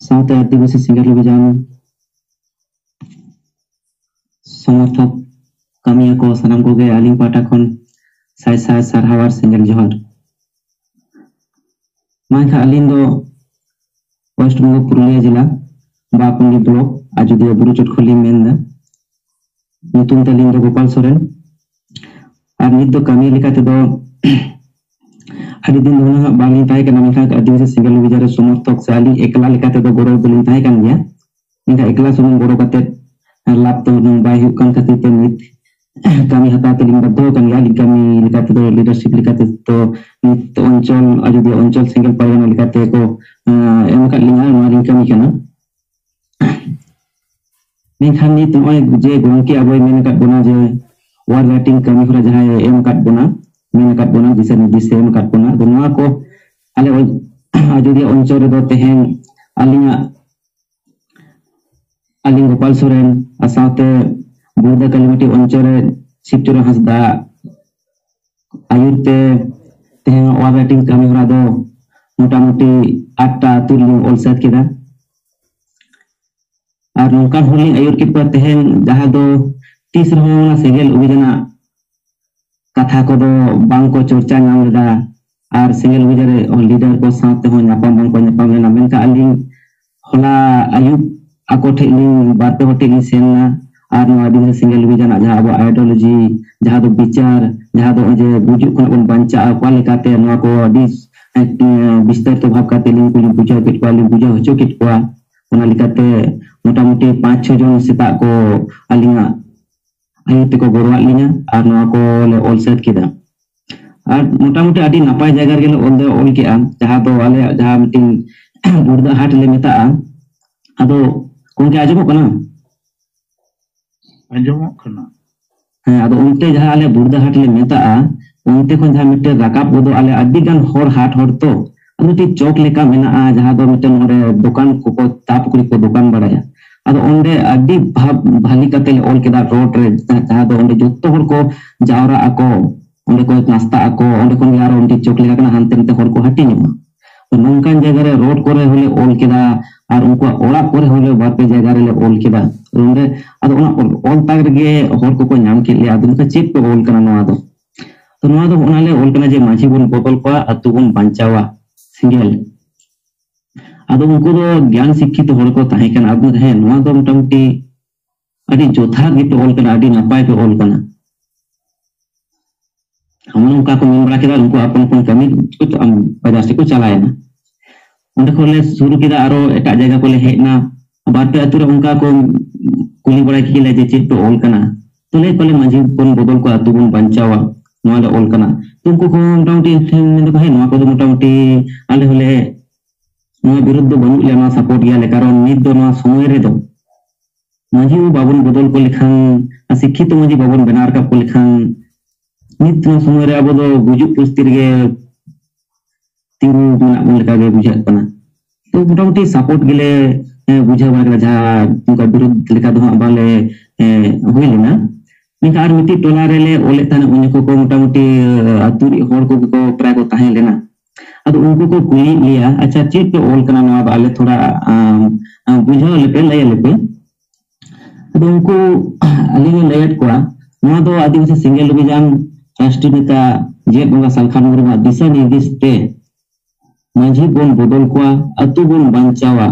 साथ आदिवासी सिंगर लोग जान समर्थक कमिया को सनम को गए आलिंग पाटा खन साय साय सरहावर सिंगर जोहर माइका अलिंग दो वेस्ट बंगाल पुरुलिया जिला बाकुंडी ब्लॉक आजुदिया बुरु चटखोली मेंदा नुतुन तलिंग दो गोपाल सोरेन और नित दो कमी लेकाते दो आदि दिन दोना बांगी ताई के नाम का आदिवासी सिंगल विचार समर्थक से आली एकला लेकाते दो गोरो बलिन ताई kan dia निका एकला सुमन गोरो काते लाभ तो बाई हुकन खातिर ते नित kami hata teling bado kan ya kami lekate do leadership lekate to nit oncol ajudia oncol single pargana lekate ko emka linga maring kami kana mengkhan nit oi je gongke aboy menkat bona je war rating kami hora jahay emkat bona menkat bona dise dise emkat bona donwa ko ale oi ajudia oncol do tehen aling Gopal Soren asate Buddha Kalimati Oncore Siptura Hasda ayur te tehen oal writing kami hora do motamuti 8टा atur ling ol set kida ar nongkan holing ayur kita tehen jaha do tis rehona segel ubijana katha ko do bang ko chorcha nyam leda ar segel ubijare leader ko saate ho nyapam bang ko nyapam lena menka aling hola ayub ako theling barte hotel senna ar no adi single ubijana jaha abo ideology jaha do bichar jaha do je bujuk kon bon banca kwa lekate no ko adi bistar to bhab kate ling kuling puja kit kwa ling puja hocho kit kwa ona lekate motamuti 5-6 jon seta ko alinga ayu te ko gorwa linya ar no ko le all set kida ar motamuti adi napai jaga gele all ke am jaha do ale jaha meeting burda hat le meta ado kon ke ajmo kana anjomok kana ado unte jaha ale burda hat le meta unte kon jaha mite rakap bodo ale adi gan hor hat hor to ado ti chok leka mena jaha do mite nore dukan ko tap kuri ko dukan badaya ado onde adi bhali kate le all keda road re jaha do onde jotto hor ko jawra ako onde ko nasta ako onde kon yaro onde chok leka kana hante hor ko hati nyuma nongkan jaga re road kore hole all keda ar unko orak kore hole bape jaga re le all keda onde ado ona all tag rege hor ko nyam ke le ado ka chip ko all kana no ado to no ado ona le all kana je machi bon botol ko atu bon banchawa single ado unko do gyan sikkito hor ko tahe kana ado he no ado motamuti adi jotha gitu all kana adi napai pe all kana हमन उनका को मिल रहा उनको अपन कमी कुछ बाजार से को चलाया ना उनके को ले शुरू किया आरो एटा जगह को ले हेना बात पे अतुर उनका को कुली बड़ा की ले जे चिप पे ऑल कना तो ले कोले मांझी कोन बदल को अतु गुन बंचावा नोआ ले ऑल कना तुमको को मोटामुटी ने को हे नोआ को मोटामुटी आले होले नोआ विरुद्ध बनु ले ना सपोर्ट या ले कारण नित दो नोआ समय रे दो मांझी बाबन बदल को लिखान शिक्षित मांझी बाबन बनार का को लिखान नित समय रे अब दो गुजुक पुस्तिर गे तिरु मना मन लगा गे बुझा कना तो मोटामुटी सपोर्ट गेले बुझा बागला जा उनका विरुद्ध लेका दो बाले होइलेना निका आर मिति टोला रे ले ओले थाने उनको को मोटामुटी अतुरी होर को प्राय को ताहे लेना अब उनको को कुली लिया अच्छा चीज पे ओल कना ना बाले थोड़ा बुझा लेपे ले लेपे अब उनको अली लेट को ना दो आदिवासी सिंगल अभियान राष्ट्रीय नेता जे बंगा सलखान मुर्मू दिशा निर्देश ते मांझी बोन बदल को अतु बोन बंचावा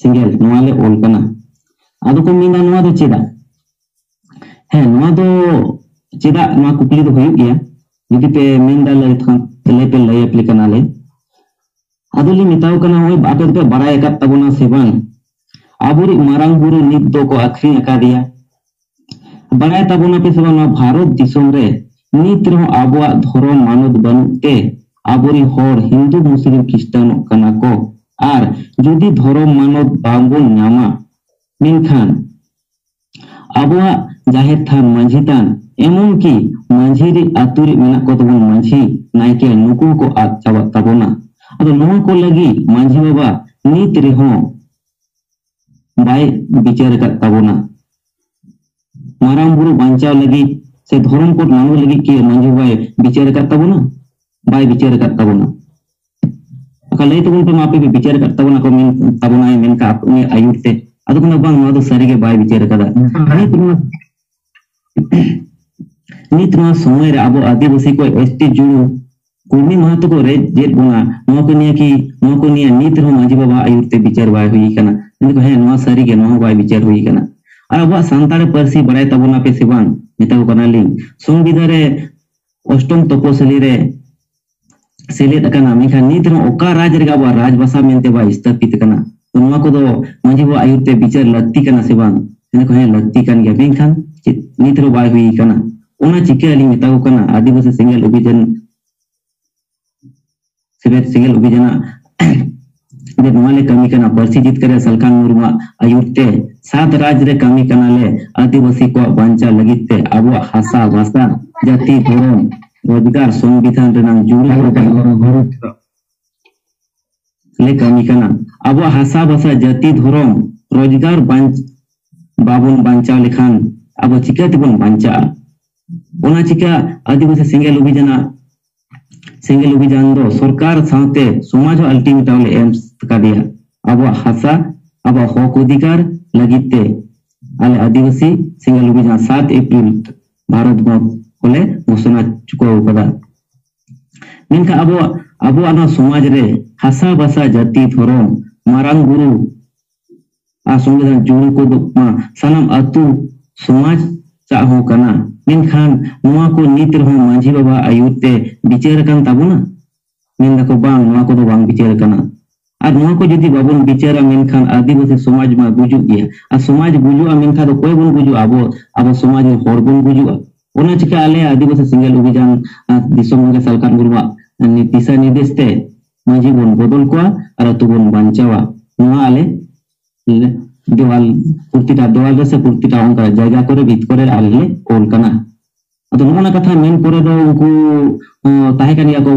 सिंगल नोआले ओल कना आदो को मिंदा नोआ दो चेदा है नोआ दो चेदा नोआ कुकली दो होय गया यदि पे मिंदा ले थन ले पे ले एप्ली कना ले आदो li मिताव कना होय बाटे पे बराय का तबना सेवन आबुरी मारांग गुरु नित दो को आखरी अका दिया बराय तबना पे सेवन भारत दिसोम रे नित रहो आबुआ धर्म मानद बनते आबुरी होर हिंदू मुस्लिम क्रिश्चियन कना को आर जुदी धर्म मानद बांगुन नामा मिनखान आबुआ जाहिर थान मांझी तान एमन की मांझी रे आतुरी मेना को तबन मांझी नायके नुकु को आत चावा तबना अदो नोआ को लगी मांझी बाबा नित रहो बाय विचार का तबना माराम बुरु बांचाव लगी से धर्म को मानव लगी कि मांझी बाय विचार करता बोना बाय विचार करता बोना अकले तो उनको मापे भी विचार करता बोना को मेन तबना मेन का अपने आयुर्ते अदो को बांग मादो सरीगे बाय विचार कदा नित्रमा समय रे आबो आदिवासी को एसटी जुनु कुर्मी महतो को रे जेट बोना नो को निया नित रो मांझी बाबा आयुर्ते विचार बाय हुई कना इनको है नो सरीगे नो बाय विचार हुई कना और अब सांताड़ परसी बड़ाई तबना पे सेवान मेता को कनाली संविधान रे अष्टम तपस्ली रे सेलेद कना मेखा नित रो ओका राज रे गाबा राज भाषा मेनते बा स्थापित कना तो नोआ को दो मांझी बा आयुते विचार लगती कना सेवान इनको है लगती कन गया मेखा नित रो बाय हुई कना ओना चिके अली मेता को कना आदिवासी सिंगल अभियान सिंगल अभियान जे नोआले कमी कना परसी जीत करे सलखान मुर्मू आयुते 7 राज्य रे कमी कना ले आदिवासी को बांचा लगिते आबो हासा भाषा जाति धर्म रोजगार संविधान रे नाम जुड़ी ले कमी कना आबो हासा भाषा जाति धर्म रोजगार बाबुन बांचा लेखान आबो चिकाते बन बांचा ओना चिका आदिवासी सिंगल अभियान सेंगेल अभियान दो सरकार साथे समाज अल्टीमेट ले एम कादिया अब हासा अब हक अधिकार लगिते आले आदिवासी सेंगेल अभियान 7 अप्रैल भारत बोले घोषणा चुकाव कदा मेनखा अब समाज रे हासा भाषा जाति धर्म मारांग गुरु आ संविधान जुड़ को सानाम अतु समाज चाहो कना मेनखान नुआ को नीत रहो मांझी बाबा आयुते बिचार कान ताबुना मेन दको बांग नुआ को दो बांग बिचार कना और नुआ को जदि बाबन बिचारा मेनखान आदिवासी समाज मा गुजु गया आ समाज गुजु मेनखा दो कोई बन गुजु अब समाज हर बन गुजु ओना चिका आले आदिवासी सिंगल अभियान दिसोम के सरकार गुरुवा दिशा निर्देश ते मांझी बन बदल को और अतु बन बांचावा नुआ आले देवाल पुर्तिटा देवाल से पुर्तिटा उनका जायगा करे भीत करे आले ओल कना अतो नोना कथा मेन परे दो उनको ताहे कनिया को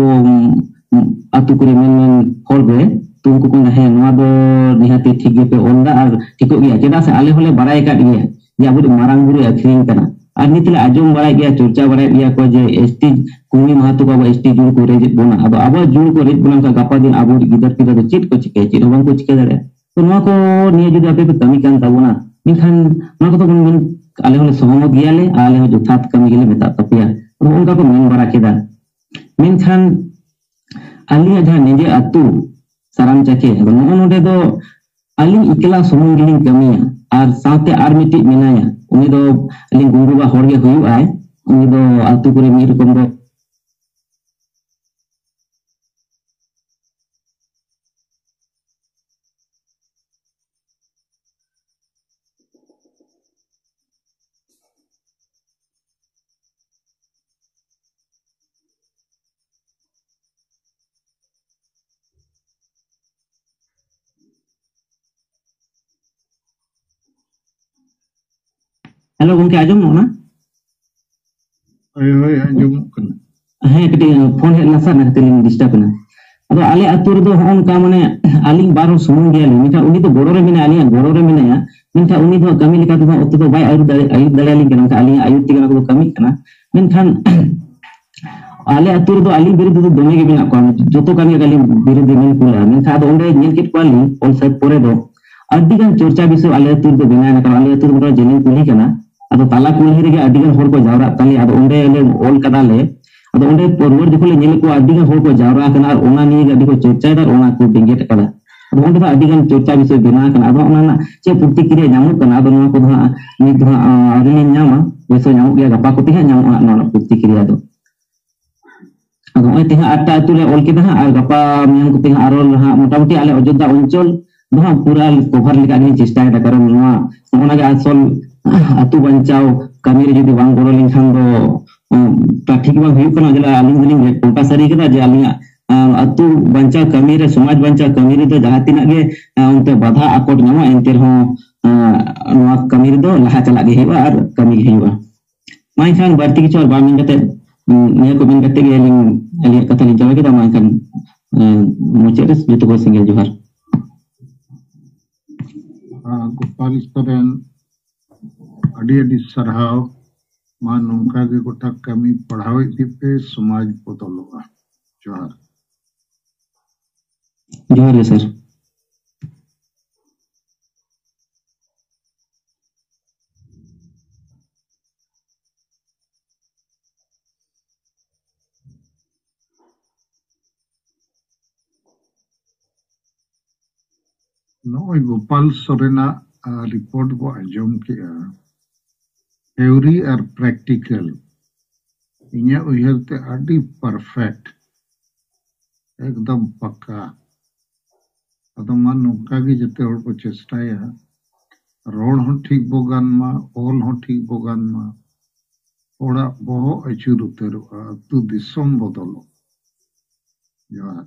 अतु करे मेन हर बे तो उनको को हे नोआ दो निहाती ठीक गे पे ओंदा और ठीको गया चेदा से आले होले बड़ाई काट गया जे आबो मारांग बुरे अखरिंग कना और नितले आजम बड़ाई गया चर्चा बड़ाई गया को जे एसटी कुमी महतो को एसटी जुड़ को रेज बोना अब जुड़ को रेज बोना का गपा दिन आबो गिदर पिदर तो चिट को चिके चिट बन को चिके दरे तो नुआ को निये जुदी आपे पे कमी कान ताबोना मिखान नुआ को तो बन आले होले सहमत गियाले आले हो जथात कमी गेले मेता तपिया और उनका को मेन बड़ा केदा मिखान आलिया जहां निजे अतु साराम चके नुआ नोडे दो आलिं इकला सुमुंग गिलिं कमिया और साथे आर मिटी मिनाया उनी दो आलिं गुंगुबा होरगे हुयु आय उनी दो अतु करे मी रकम दो हेलो गंके आजम ना होय आजम कना हे कटी फोन हे लसा ना तेलिंग डिस्टर्ब ना अदो आले अतुर दो होन का माने आलिंग बारो सुमुंग गेली मिठा उनी तो बोड़ो रे मिना आलिया बोड़ो रे मिना मिठा उनी तो कमी लेका तो ओतो तो बाय आयु दले आलिंग कना आलिया आयु तिगना को कमी कना मिनखान आले अतुर दो आलिंग बिरुद्ध दो दोमे के बिना को जतो कमी गाली बिरुद्ध मिन पुला मिठा दो ओंडे नेल किट पाली ऑल सब परे दो अदिगन चर्चा विषय आले अतुर दो बिना ना आले अतुर दो जेलिंग पुली कना अदो ताला कुल्ही रे अदिगन होर को जावरा ताली अदो ओंडे ले ऑल कदाले अदो ओंडे परवर दिखले नेल को अदिगन होर को जावरा कना और ओना नि अदि को चर्चा दा ओना को डिंगेट कदा अदो ओंडे अदिगन चर्चा विषय बिना कना अदो ओना ना चे प्रतिक्रिया नामो कना अदो नो को धा नि धा आरिनि नामा वैसे नामो गया गपा को तिहा नामो ना प्रतिक्रिया दो अदो ओय तिहा आटा तुले ऑल के दा और गपा मियां को तिहा आरोल हा मोटामुटी आले अयोध्या अंचल दो पूरा कवर लेका नि चेष्टा दा कारण नोआ ओना के असल अतु बंचाव कमी रे जुदी बांग गोरो लिंखान दो ठीक बा हुयु कना जला आलिंग दिलिंग कोटा सरी कदा जे आलिया अतु बंचाव कमी रे समाज बंचाव कमी रे दो जहां तिना गे उनते बाधा आकोट नामा एंतेर हो नोआ कमी रे दो लहा चला गे हेबा और कमी हेबा माई खान बारती किछु और बामिन कते निया को बिन कते गे एलिया कथा नि जावे के माई खान मुचेरस जतो को सिंगल जोहार गोपाल सोरेन अड़ी अड़ी सरहाव मा नौका के गोटा कमी पढ़ावे पे समाज बदलोगा जोहार जोहार सर नोय गोपाल सोरेना रिपोर्ट को आजम किया थ्योरी और प्रैक्टिकल इन्या उयरते आदि परफेक्ट एकदम पक्का अदो मान नौका की जते हर को चेष्टाया रोड हो ठीक बोगान मा ऑल हो ठीक बोगान मा ओड़ा बहु अचूर उतरो तू दिसम बदलो जोहार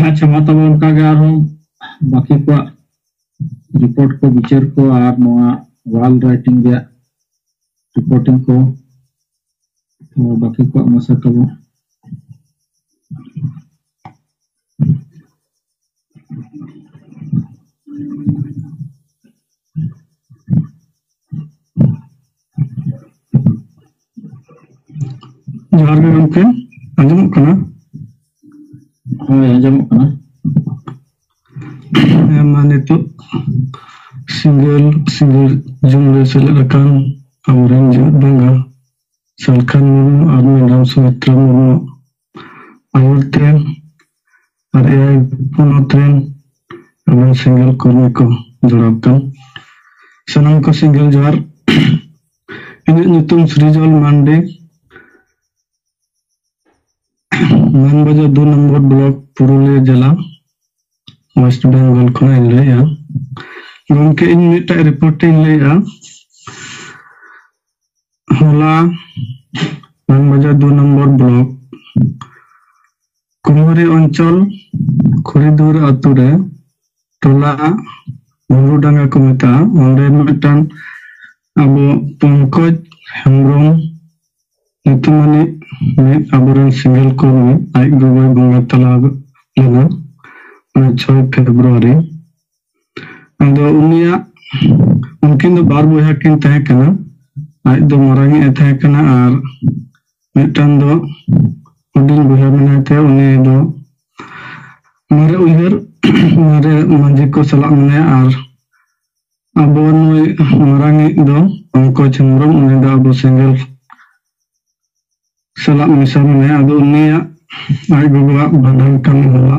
अच्छा मा तब उनका के आरो बाकी को रिपोर्ट को विचार को और नोआ वाल राइटिंग रे रिपोर्टिंग को तो बाकी को मसा तब जोहार गे गमके आंजमक कना होय आंजमक कना माने तो सिंगल जुमले सेलेकान अमरेन जो बंगा सलखान मुर्मू और मैडम सुमित्रा मुर्मू आयुर्तेन और एआई पुनोत्रेन अमन सिंगल कर्मी को जोड़ाकन सनम को सिंगल जोहार इन ᱧᱩᱛᱩᱢ श्रीजल मांडे मानबाजार 2 नंबर ब्लॉक पुरुलिया जिला वेस्ट बेंगल खना लैया गमके इन मिटा रिपोर्ट लैया होला मानबाजार 2 नंबर ब्लॉक कुमरी अंचल खुरीदुर अतुरे टोला मुरुडांगा को मेता ओंडे मिटान अब पंकज हेम्ब्रम ᱧᱩᱛᱩᱢᱟᱱᱤ ᱢᱤᱫ ᱟᱵᱚᱨᱮᱱ ᱥᱤᱝᱜᱮᱞ ᱠᱚᱨᱢᱤ ᱟᱡ ᱜᱚᱜᱚᱭ ᱵᱚᱸᱜᱟ ᱛᱟᱞᱟ ᱞᱮᱱᱟ 6 ᱯᱷᱮᱵᱨᱩᱣᱟᱨᱤ ᱟᱫᱚ ᱩᱱᱤᱭᱟᱜ ᱩᱱᱠᱤᱱ ᱫᱚ ᱵᱟᱨ ᱵᱚᱭᱦᱟ ᱠᱤᱱ ᱛᱟᱦᱮᱸ ᱠᱟᱱᱟ ᱟᱡ ᱫᱚ ᱢᱟᱨᱟᱝ ᱮ ᱛᱟᱦᱮᱸ ᱠᱟᱱᱟ ᱟᱨ ᱢᱤᱫᱴᱟᱝ ᱫᱚ ᱦᱩᱰᱤᱧ ᱵᱚᱭᱦᱟ ᱢᱮᱱᱟᱭ ᱛᱮ ᱩᱱᱤ ᱫᱚ ᱢᱟᱨᱮ ᱩᱭᱦᱟᱹᱨ ᱢᱟᱨᱮ ᱢᱟᱹᱡᱷᱤ ᱠᱚ ᱥᱟᱞᱟᱜ ᱢᱮᱱᱟᱭᱟ ᱟᱨ ᱟᱵᱚ ᱱᱩᱭ ᱢᱟᱨᱟᱝᱤᱡ ᱫᱚ ᱯᱚᱝᱠᱚᱡ ᱦᱮᱢᱵᱨᱚᱢ ᱩᱱᱤ ᱫᱚ ᱟᱵᱚ single salah misalnya ada unia ay gua badan kami hola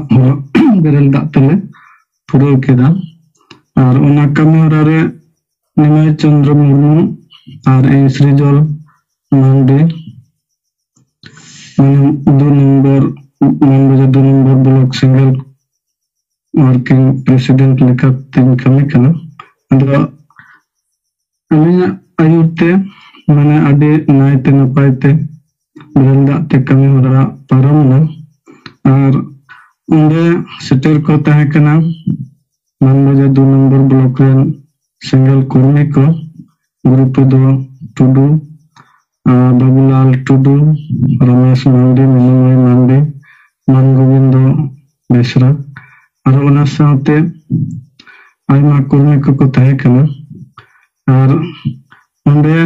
berel dak tele pura kita ar una kami orare Nimai Chandra Murmu ar Srijol Mande 2 number blok single working president lekat tim kami kana ada alinya ayute mana ade naite napaite berenda te kami hora paramna ar onde seter ko tahe kana Manbajar 2 number blok ren single kurmi ko grup do Tudu Babulal Tudu Ramesh Mandi Manoy Mandi Mangovindo Besra ar ona saute ayma kurmi ko tahe kana ar onde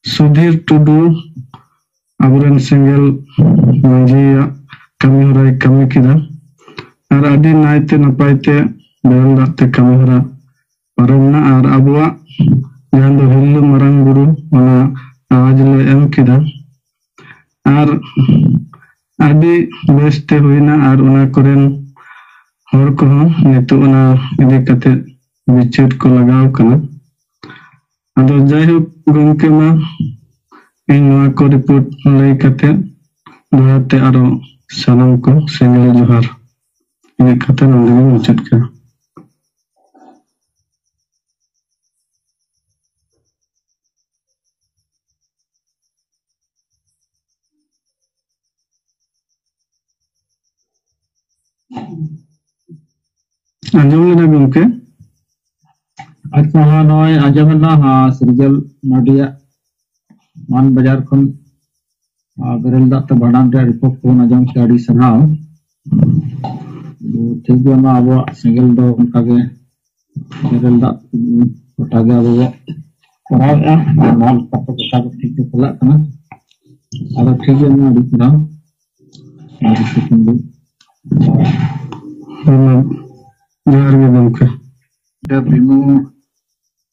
Sudhir Tudu aburan single maji kami horai kami kida ar adi naite napaite berenda te kami hora paromna ar abua jahan do hillu marang guru ona awaj le em kida ar adi beste huina ar ona koren hor ko nitu ona idi kate bichit ko lagaw kana ado jayhok gomke ma इन को रिपोर्ट लई कते दोहराते आरो सनम को सिंगल जोहार इन कते नंदे मुचत का अंजम लेना गमके अच्छा हाँ नॉय आजमना हाँ श्रीजल माडिया मान बाजार खन बेरल दा ते बाडान रे रिपोर्ट को आजम के आडी सराव ठीक गया ना अब सिंगल दो उनका के बेरल दा उठा गया वो कराव या माल पत्तो का ठीक से चला था अब ठीक गया ना आडी सराव आडी सेकंड जोहार गे गमके या बिमो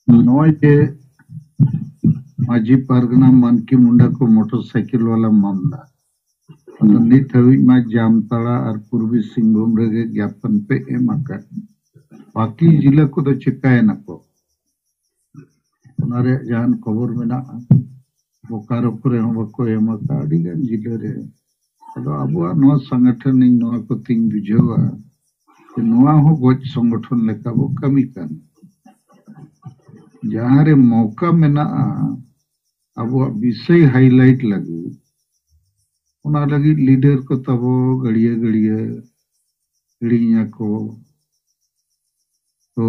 नॉय के माजी पारगना मानकी मुंडा को मोटरसाइकिल वाला मामला नित हवी मा जामताड़ा और पूर्वी सिंहभूम रे ज्ञापन पे एम आका बाकी जिला को तो चिकायना को उनारे जहान खबर मेना बोकारो करे हम को एम आका अडी गन जिले रे अदो अबुआ नो संगठन इन नो को तिंग बुझेवा नोआ हो गोज संगठन लेका वो कमी कान जहां रे मौका मेना अब विषय हाईलाइट लगी उना लगी लीडर को तब गड़िए हिड़िया को तो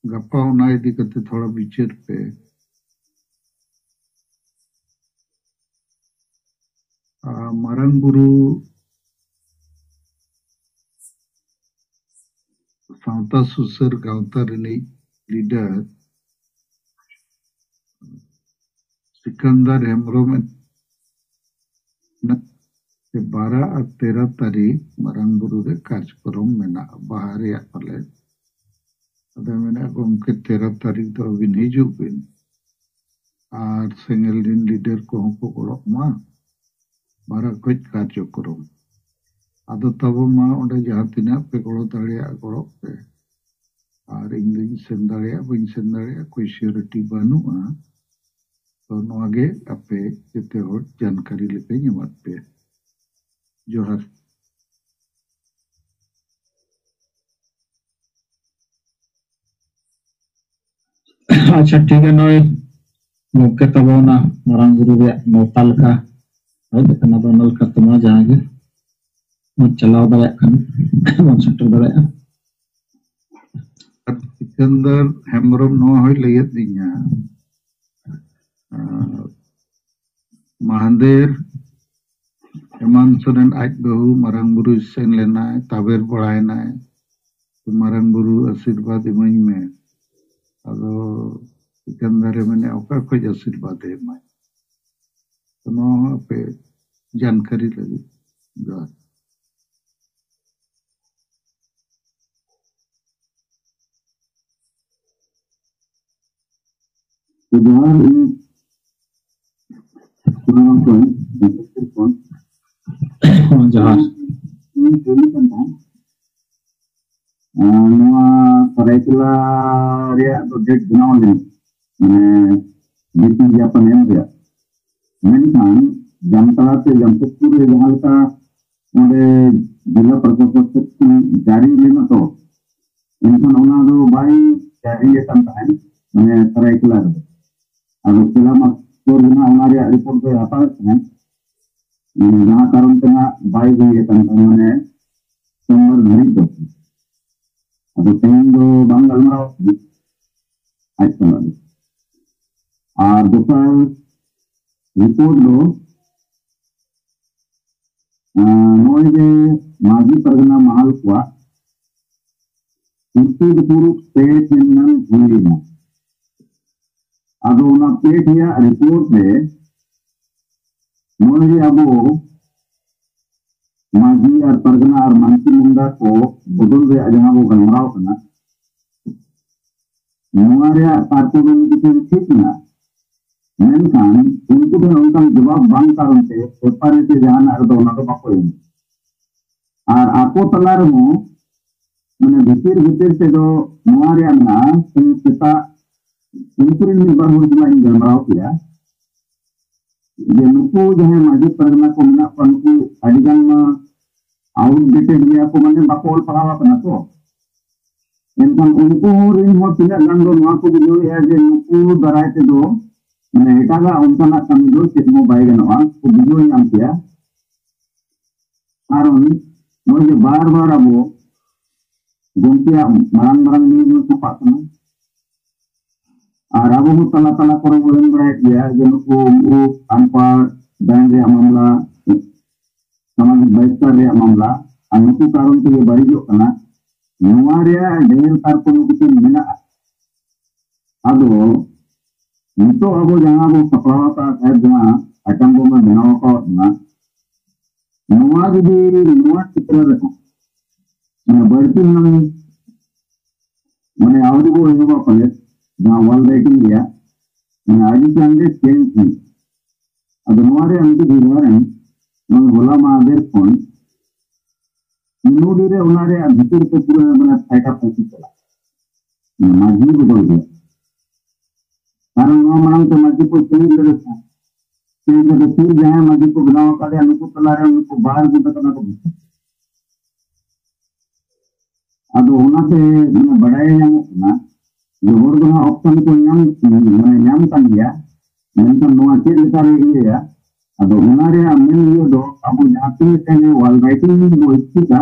गप्पा होना इदी करते थोड़ा विचार पे मारंग बुरु सावता सुसर गावता रिनी लीडर सिकंदर हेम्ब्रोम से 12 और 13 तारीख मारंग बुरु रे कार्यक्रम मेना बाहर या पले अदा मेना गोमके 13 तारीख दो बिन हिजुक बिन और सेंगल दिन लीडर को हमको गोड़क मा 12 कोच कार्यक्रम आदो तबो मा ओंडे जहां तिना पे गोड़ो दाड़िया गोड़ो पे और इंग्लिश सेन दाड़िया बइन सेन दाड़िया कोई सिक्योरिटी बानुआ तो नोगे अपे जते हो जानकारी लेके ñamat पे जोहार अच्छा ठीक है नॉय मुके तबो ना मारंग गुरु रे नोताल का और देखना बनल का तुम जागे मत चलाओ दाया खान मत सेंटर दाया सिकंदर हेम्ब्रोम नो होय लयत दिnya महादेर एमान सोरेन आज बहु मारंग बुरु सेन लेना है ताबेर बड़ायना है तो मारंग बुरु आशीर्वाद इमाई में अदो सिकंदर मैंने ओका खोज आशीर्वाद है माय तो नो पे जानकारी लगी जो जहाज Saraikula area project बनाओ ले मैंने जितनी जापन है मुझे मैंने कहा जामतला से जमशेदपुर जहाँ का मुझे जिला प्रशासन की जारी लेना तो इनका नौना दो भाई जारी ये करता है मैंने सराइकुला अब जिला मस्कोर बिना हमारे रिपोर्ट पे आता है जहाँ कारण तंगा भाई भी ये करता है मैंने सोमवार धरी तो अब तेन दो बंगाल में आज चला और दूसरा रिपोर्ट दो नोए माजी परगना महल को पुरुष पेट में अब उना पेट या रिपोर्ट में नोए अब माजी और परगना और मंत्री मुंडा को बदल रे जहां वो गलमराव करना नोआरे कारपोरेशन की ठीक ना मेनकान उनको भी उनका जवाब बांग कारण से पेपर के जहां अर्दो ना तो बाको और आपो तलार मो मैंने भीतर से दो नोआरे ना चिता उनपुरी निर्भर हो जुलाई गलमराव किया ये नुकु जहां माजी परगना को मना पनको अडिगन आउटडेटेड गया को मैंने बाकोल पढ़ावा करना तो इनकम उनको रिन हो तिना गंदो नवा को जो है जे नुकु दराय ते दो मैंने एटागा उनका ना कमिदो चितमो बाय गनवा को वीडियो नाम किया कारण मुझे बार-बार अब गोंतिया मारंग न्यूज़ को पातना और अब वो तला करो बोलन बड़ा किया जे नुकु अनपढ़ बैंक रे मामला सामाजिक बहिष्कार रे मामला अनुकु कारण ते बड़ी जो कना नोआरिया ढेर कारपोन को मेना अदो नितो अब जहां वो सपलावा का है जहां अटंगो में बनावा का ना नोआ भी नोआ चित्र रखो मैं बढ़ती हम मैंने आवरी को होगा पहले जहां वॉल राइटिंग दिया मैं आज के अंदर चेंज थी अब नोआरे अंदर दीवार है मैं बोला महादेव फोन नोडी रे उनारे भीतर पे पूरा मैंने फाइटा पैसे चला माजी बदल गया कारण नो मांग तो माजी को चेंज करे था चेंज करे फिर जहां माजी को बनावा का अनुको चला रहे उनको बाहर भी बताना को अब होना से मैं बढ़ाए ना जो और बना ऑप्शन को नाम कर लिया मैंने तो नो अच्छे लेकर गया अब उनारे मेन ये दो अब जाते हैं वॉल राइटिंग वो इसकी का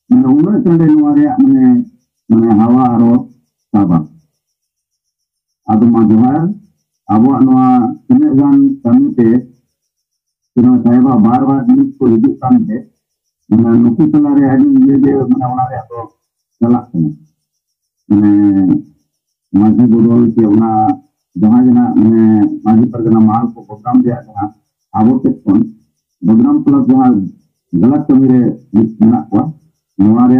मैंने उन्हें चंडे नुआरे मैंने मैंने हवा आरो साबा आदो माजुहार अबो नवा तिने गान कमी ते तिनो साहेबा बार बार न्यूज़ को हिजुक कान ते मैंने नुकु तलारे हडी ये जे मैंने उनारे आतो चला मैंने माजी बोल के उना जहाँ जहाँ मैंने माजी परगना माल को प्रोग्राम दिया था आबो ते कौन प्रोग्राम प्लस जहाँ गलत कमीरे मेना को नवारे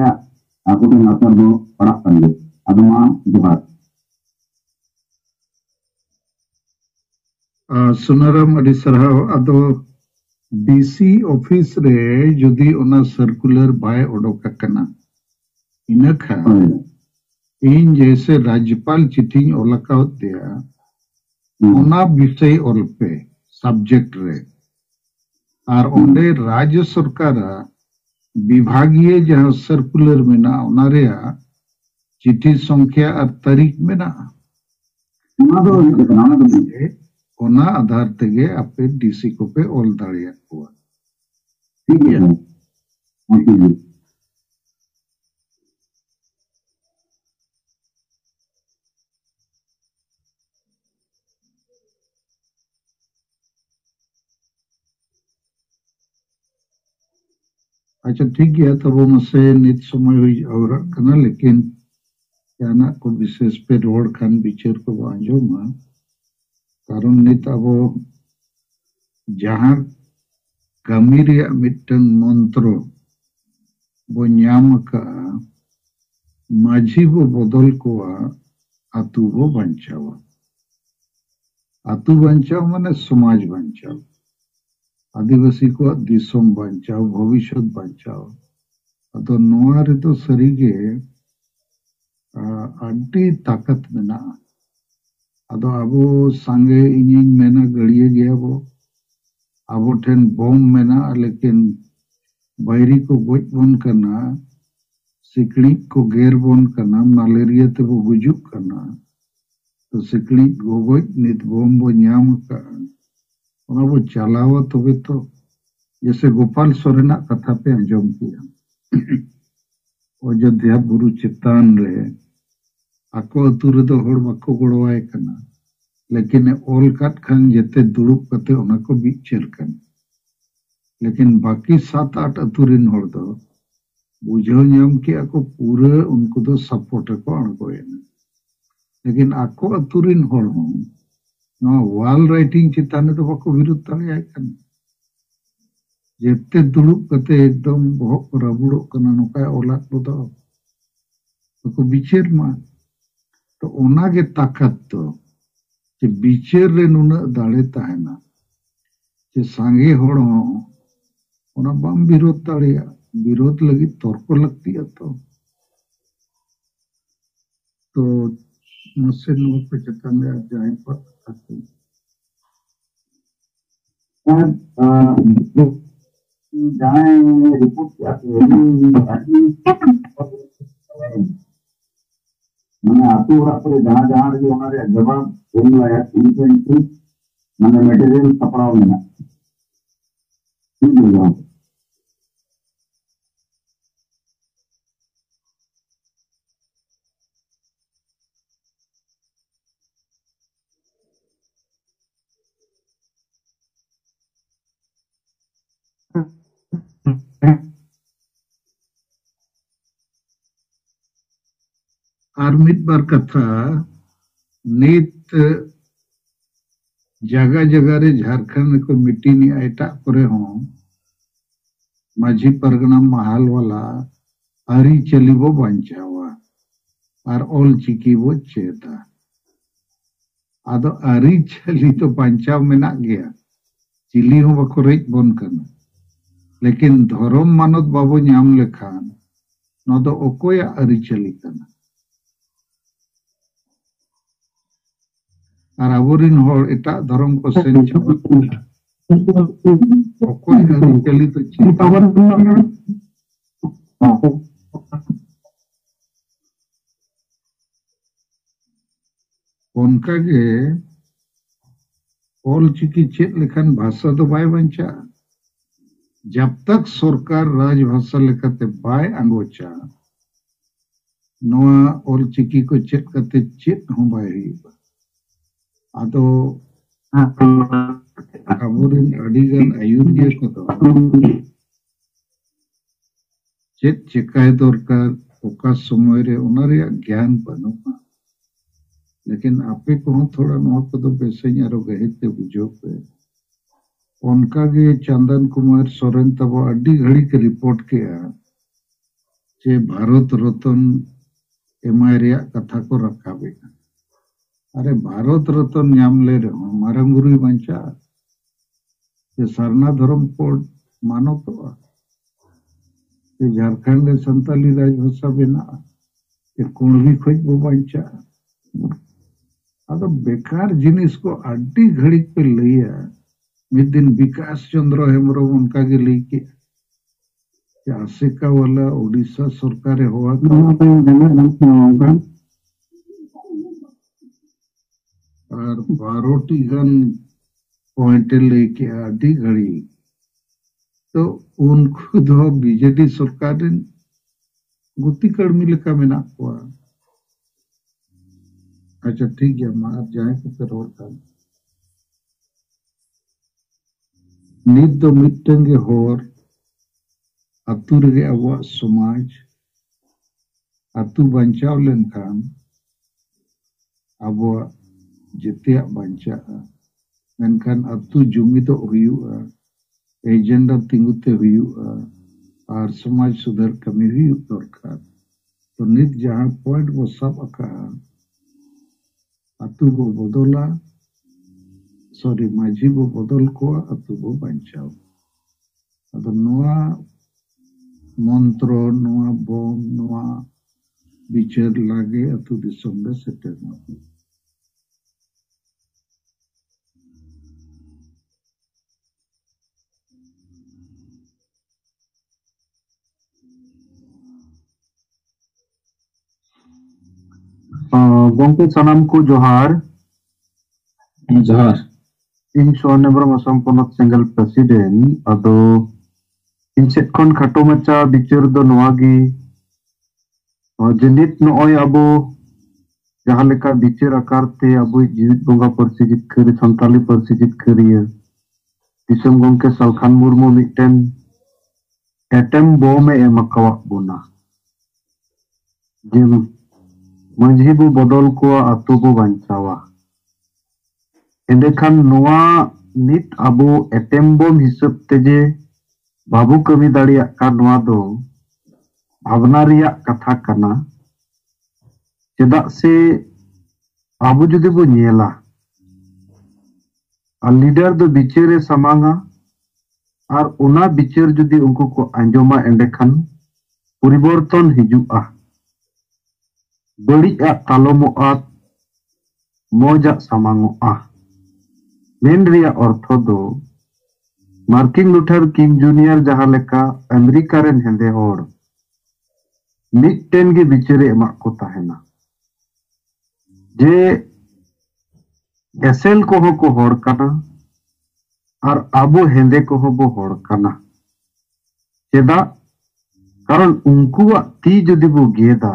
aku tuh ngatur do parak tadi ada mah juhat Sunaram अड़ी सरहाव अदो डीसी ऑफिस रे जुदी ओना सर्कुलर बाय ओडोक कना इनखा इन जैसे राज्यपाल चिट्ठी ओलका दिया ओना विषय ओलपे सब्जेक्ट रे और ओंडे राज्य सरकार विभागीय जहाँ सर्कुलर मेना ओनारे चिट्ठी संख्या और तारीख मेना ओना आधार तेगे आपे डीसी को पे ओल दाड़िया को ठीक है अच्छा ठीक है तब वो मसे नित समय हुई और कना लेकिन क्या ना को विशेष पे रोड खान बिचर को आंजो मा कारण नित अब जहाँ कमी रिया मिटन मंत्रो वो न्याम का माझी वो बदल को आतु वो बंचावा आतु बंचाव माने समाज बंचाव आदिवासी को दिसोम बंचाव भविष्य बंचाव अतो नोआ रे तो सरीगे अड्डी ताकत मेना अदो अबो सांगे इनिंग मेना गड़िए गया वो अबो ठेन बम मेना लेकिन बैरी को गोज बन करना सिकड़ी को गेर बन करना मलेरिया ते वो गुजुक करना तो सिकड़ी गोगोज नित बम वो न्याम का वो चलावा तबे तो जैसे गोपाल सोरेना कथा पे अंजम किया अयोध्या बुरु चितान रे आको अतु रे दो होड़ बाको गोड़वाए कना लेकिन ओल काट खान जेते दुड़ुब कते ओना को बिचर कन लेकिन बाकी 7-8 अतु रिन होड़ दो बुझो न्याम के आको पूरे उनको दो सपोर्ट को अणगोयना लेकिन आको अतु रिन होड़ हों ना वाल राइटिंग चिताने तो बाको विरुद्ध ताले आए कन जेते दुड़ुब कते एकदम बहुत रबुड़ो कना नोका ओलाक बोदा तो बिचेर मा तो ओना के ताकत तो जे बिचेर रे नुना दाड़े ताहेना जे सांगे होड़ हो ओना बाम विरोध ताड़ेया विरोध लगी तर्क लगती है तो मसे नो पे चतांगे जाए पर जहाँ रिपोर्ट किया मैंने आतु और पर जहाँ जहाँ जो हमारे जवाब एम लाया इनके मैंने मटेरियल सपड़ाव में ना ठीक है और मित बार कथा नित जगह जगह रे झारखंड को मिट्टी नी एटा करे हो माझी परगना महाल वाला हरी चली वो बंचावा और ओल चिकी वो चेता आदो हरी चली तो बंचाव में ना गया चिली हो बको रेज बन करना लेकिन धर्म मानत बाबू न्याम लेखान न तो ओकोया हरी चली करना और आबोरिन होड़ एटा धर्म को सेन छबा ओकोय हरी चली तो चिंता उनका के ओल चिकी चेत लेखान भाषा तो बाय बंचा जब तक सरकार राजभाषा लेकाते बाय आंगोचा नोआ ऑल चिकी को चेक करते चेक हो बाय हुआ आदो अबोरिन अडिगन आयुर्वेद को तो चेक चेकाय दरकार ओका समय रे उनारे ज्ञान बनुआ लेकिन आपे को थोड़ा नोआ को तो बेसई आरो गहिते बुझो पे उनका के चंदन कुमार सोरेन तब अड्डी घड़ी के रिपोर्ट किया जे भारत रत्न एमआई कथा को रखा अरे भारत रत्न नाम ले रहे मारंग गुरु बंचा ये सरना धर्म कोड मानो तो ये झारखंड संताली राजभाषा बिना ये कुणबी खोज बो बंचा अब बेकार जिनिस को अड्डी घड़ी पे लिया मिद दिन विकास चंद्र हेम्ब्रम उनका के लेके आसिका वाला उड़ीसा सरकार हुआ और 12 गन पॉइंट लेके आधी घड़ी तो उनको दो बीजेडी सरकार गुत्ती कर्मी लेका में ना हुआ अच्छा ठीक है मार जाए तो फिर और काम नित दो मिट्टंगे होर अतु रगे अबुआ समाज अतु बंचाव लेनखान अबुआ जितिया बंचा मेनखान अतु जुमी तो हुयुआ एजेंडा तिंगुते हुयुआ और समाज सुधार कमी हुयु दरकार तो नित जहां पॉइंट वो सब अका अतु बो बदला सॉरी माझी बो बदल को अतु बो बंचाव अदो नोआ मंत्र नोआ बम नोआ विचार लागे अतु दिसम में सेटेल गोंके सनम को जोहार जोहार इन सोनेब्रम असम पोनत सिंगल प्रेसिडेंट अदो इन सेट खन खाटो मचा बिचार दो नोआगी जनित नोय अबो जहां लेका बिचार आकार ते अबो जीवित बोंगा परसी जितखरी संताली परसी जितखरिया दिसम गोंके Salkhan Murmu mitten atom bomb एमकावा बोना जे मंझी बो बदल को अतु बो बंचावा एंडेखान नोआ नित अबो एटम बम हिसाब तेजे बाबू कमी दाड़िया का नोआ दो भावना रिया कथा कना चेदा से आबो जुदि बो नेला आ लीडर दो बिचेरे समांगा और उना बिचेर जुदि उनको को अंजोमा एंडेखान परिवर्तन हिजुआ बड़िया तालमोआ मोजा समांगोआ मेन रिया अर्थ दो मार्किन लुथर किंग जूनियर जहां लेका अमेरिका रेन हेंदे होड़ मिटटेन गे बिचरे एमा को ताहेना जे एसएल को हो को होड़ कना और आबो हेंदे को हो बो होड़ कना चेदा कारण उनकुआ ती जुदी बो गेदा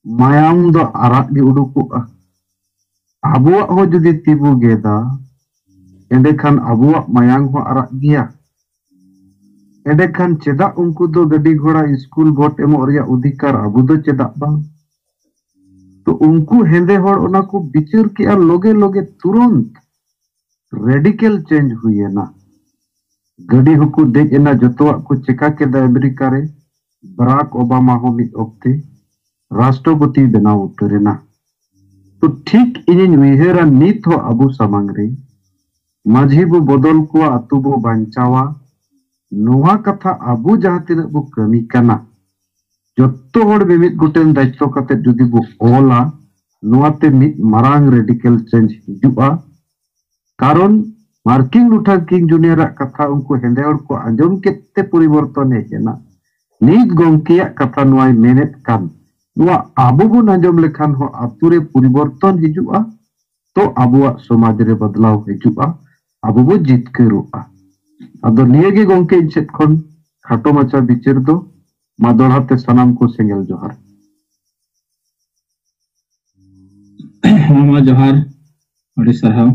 मायाम दो आराग गे उडुकुआ आबुआ हो जुदी तिबु गेदा एंडेखान आबुआ मायांग हो आराग गिया एंडेखान चेदा उनको दो गड्डी घोड़ा स्कूल वोट एमो रिया अधिकार आबु दो चेदा बांग तो उनको हेंदे होड़ ओना को बिचार के आ लोगे लोगे तुरंत रेडिकल चेंज हुई ना गड्डी हुकु देख एना जतोआ को चेका के दा अमेरिका रे बराक ओबामा हो मिद ओक्ते राष्ट्रपति बनाव उतरेना तो ठीक इन विहेरा नित हो अबु समांग रे माझी बो बदल को अतु बो बंचावा नोहा कथा अबु जहां तिना बो कमी कना जत्तो होड़ बिमित गुटेन दायित्व कते जुदी बो ओला नोआते मित मारांग रेडिकल चेंज हिजुआ कारण मार्किन लुथर किंग जूनियर कथा उनको हेंदे होड़ को अंजम केते परिवर्तन हेना नित गोंकिया कथा नोय मेनेत कान नोआ आबो बो अंजम लेखान हो आतुरे परिवर्तन हिजुआ तो आबुआ समाज रे बदलाव हिजुआ आबो बो जितकेरुआ अदो निये गे गोंके इन सेट खन खाटो माचा बिचार दो मादोड़ाते सनाम को सेंगल जोहार। मा जोहार अड़ी सरहाव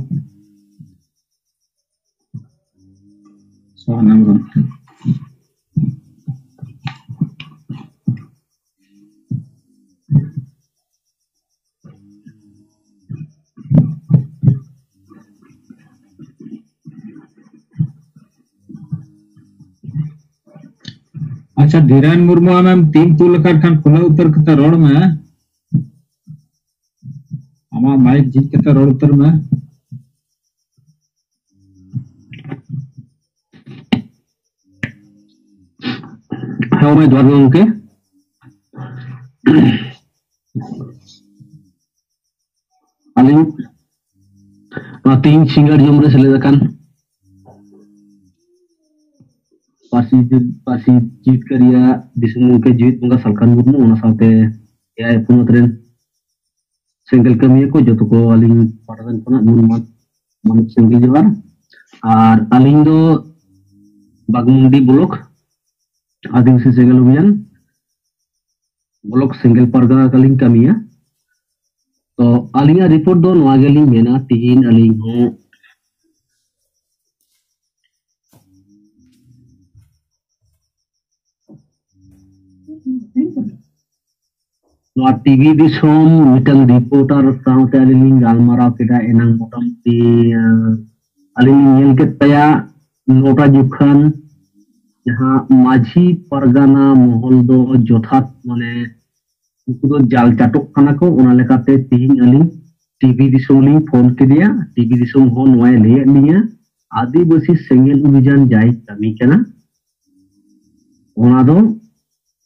सोहनाम गंके। अच्छा धीरान मुर्मू आम तीन तू लकार खान खुला उतर कता रोड में आमा माइक झिक कता रोड उतर में हाँ मैं जोहार गंके अलिंग तीन सिंगर जमरे सेलेदाकान पासी जीत करिया दिसुम के जीत बंगा सालखान मुर्मू ओना साथे एआई पुनत रेन सेंगल कमिया को जतो को अलिंग पाटान कोना मुर्मत मानुक सेंगल जोहार और अलिंग दो बागमुंडी ब्लॉक आदिवासी सेंगल अभियान ब्लॉक सेंगल परगना कलिंग कमिया तो अलिंगा रिपोर्ट दो नवा गेलिंग मेना तीन अलिंग हो टीवी दिसोम मिटल रिपोर्टर साउते अलिंग गालमाराव केदा एनांग मोटामुटी अलिंग नेल के तया नोटा जुखान जहां माझी परगना महल दो जोथात माने उनको जाल चाटक खाना को ओना लेकाते तीन अलिंग टीवी दिसोम लिंग फोन के दिया टीवी दिसोम हो नोए ले लिया आदिवासी सेंगेल अभियान जाय कमी केना ओना दो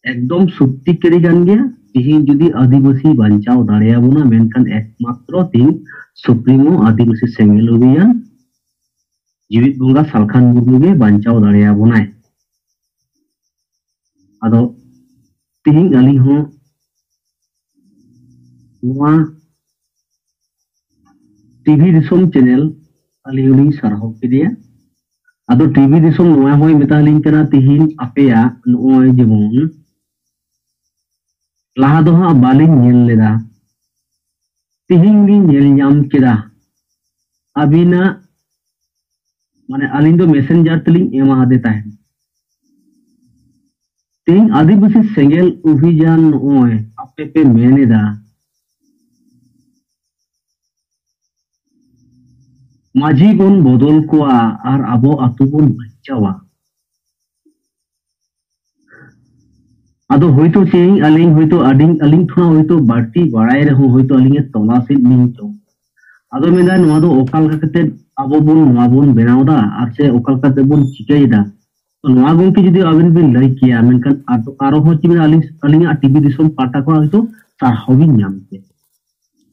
एकदम सत्य केरी गान गया तीन जुदी आदिवासी बांचाव दाड़ेयाबोना मेनखान एकमात्र तीन सुप्रीमो आदिवासी सेंगेल अभियान जीवित बंगा सालखान मुर्मू गे बांचाव दाड़ेयाबोनाय आदो तीन अली हो नोआ टीवी दिसोम चैनल अली उनी सरहाव केदिया आदो टीवी दिसोम नोआ होय मेतालिंग कना तीन अपेया नोय जेमन लाहा दो हाँ बालिंग नेल लेदा तिहिंगी नेल ᱧᱟᱢ केदा अबिना माने अलिंग दो मैसेंजर तलिंग एमा हादे ताहेन तीन आदिवासी सेंगेल अभियान ओय आपे पे मेनेदा माझी बोन बदल कोआ आर आबो आतु बोन बचावा आदो होइतो चेई अलिंग होइतो अडिंग अलिंग थोड़ा होइतो बाटी बड़ाई रहो होइतो अलिंग तोला से निंग चो आदो मेदा नोआ दो ओकाल कते आबो बोन नोआ बोन बेनावदा आर से ओकाल कते बोन चिकाइदा तो नोआ गोंके जदि आबिन बिन लई किया मेनखान आरो हो चिबिन अलिंग अलिंग टीवी दिसोम पाटा को होइतो तार हबिन नाम के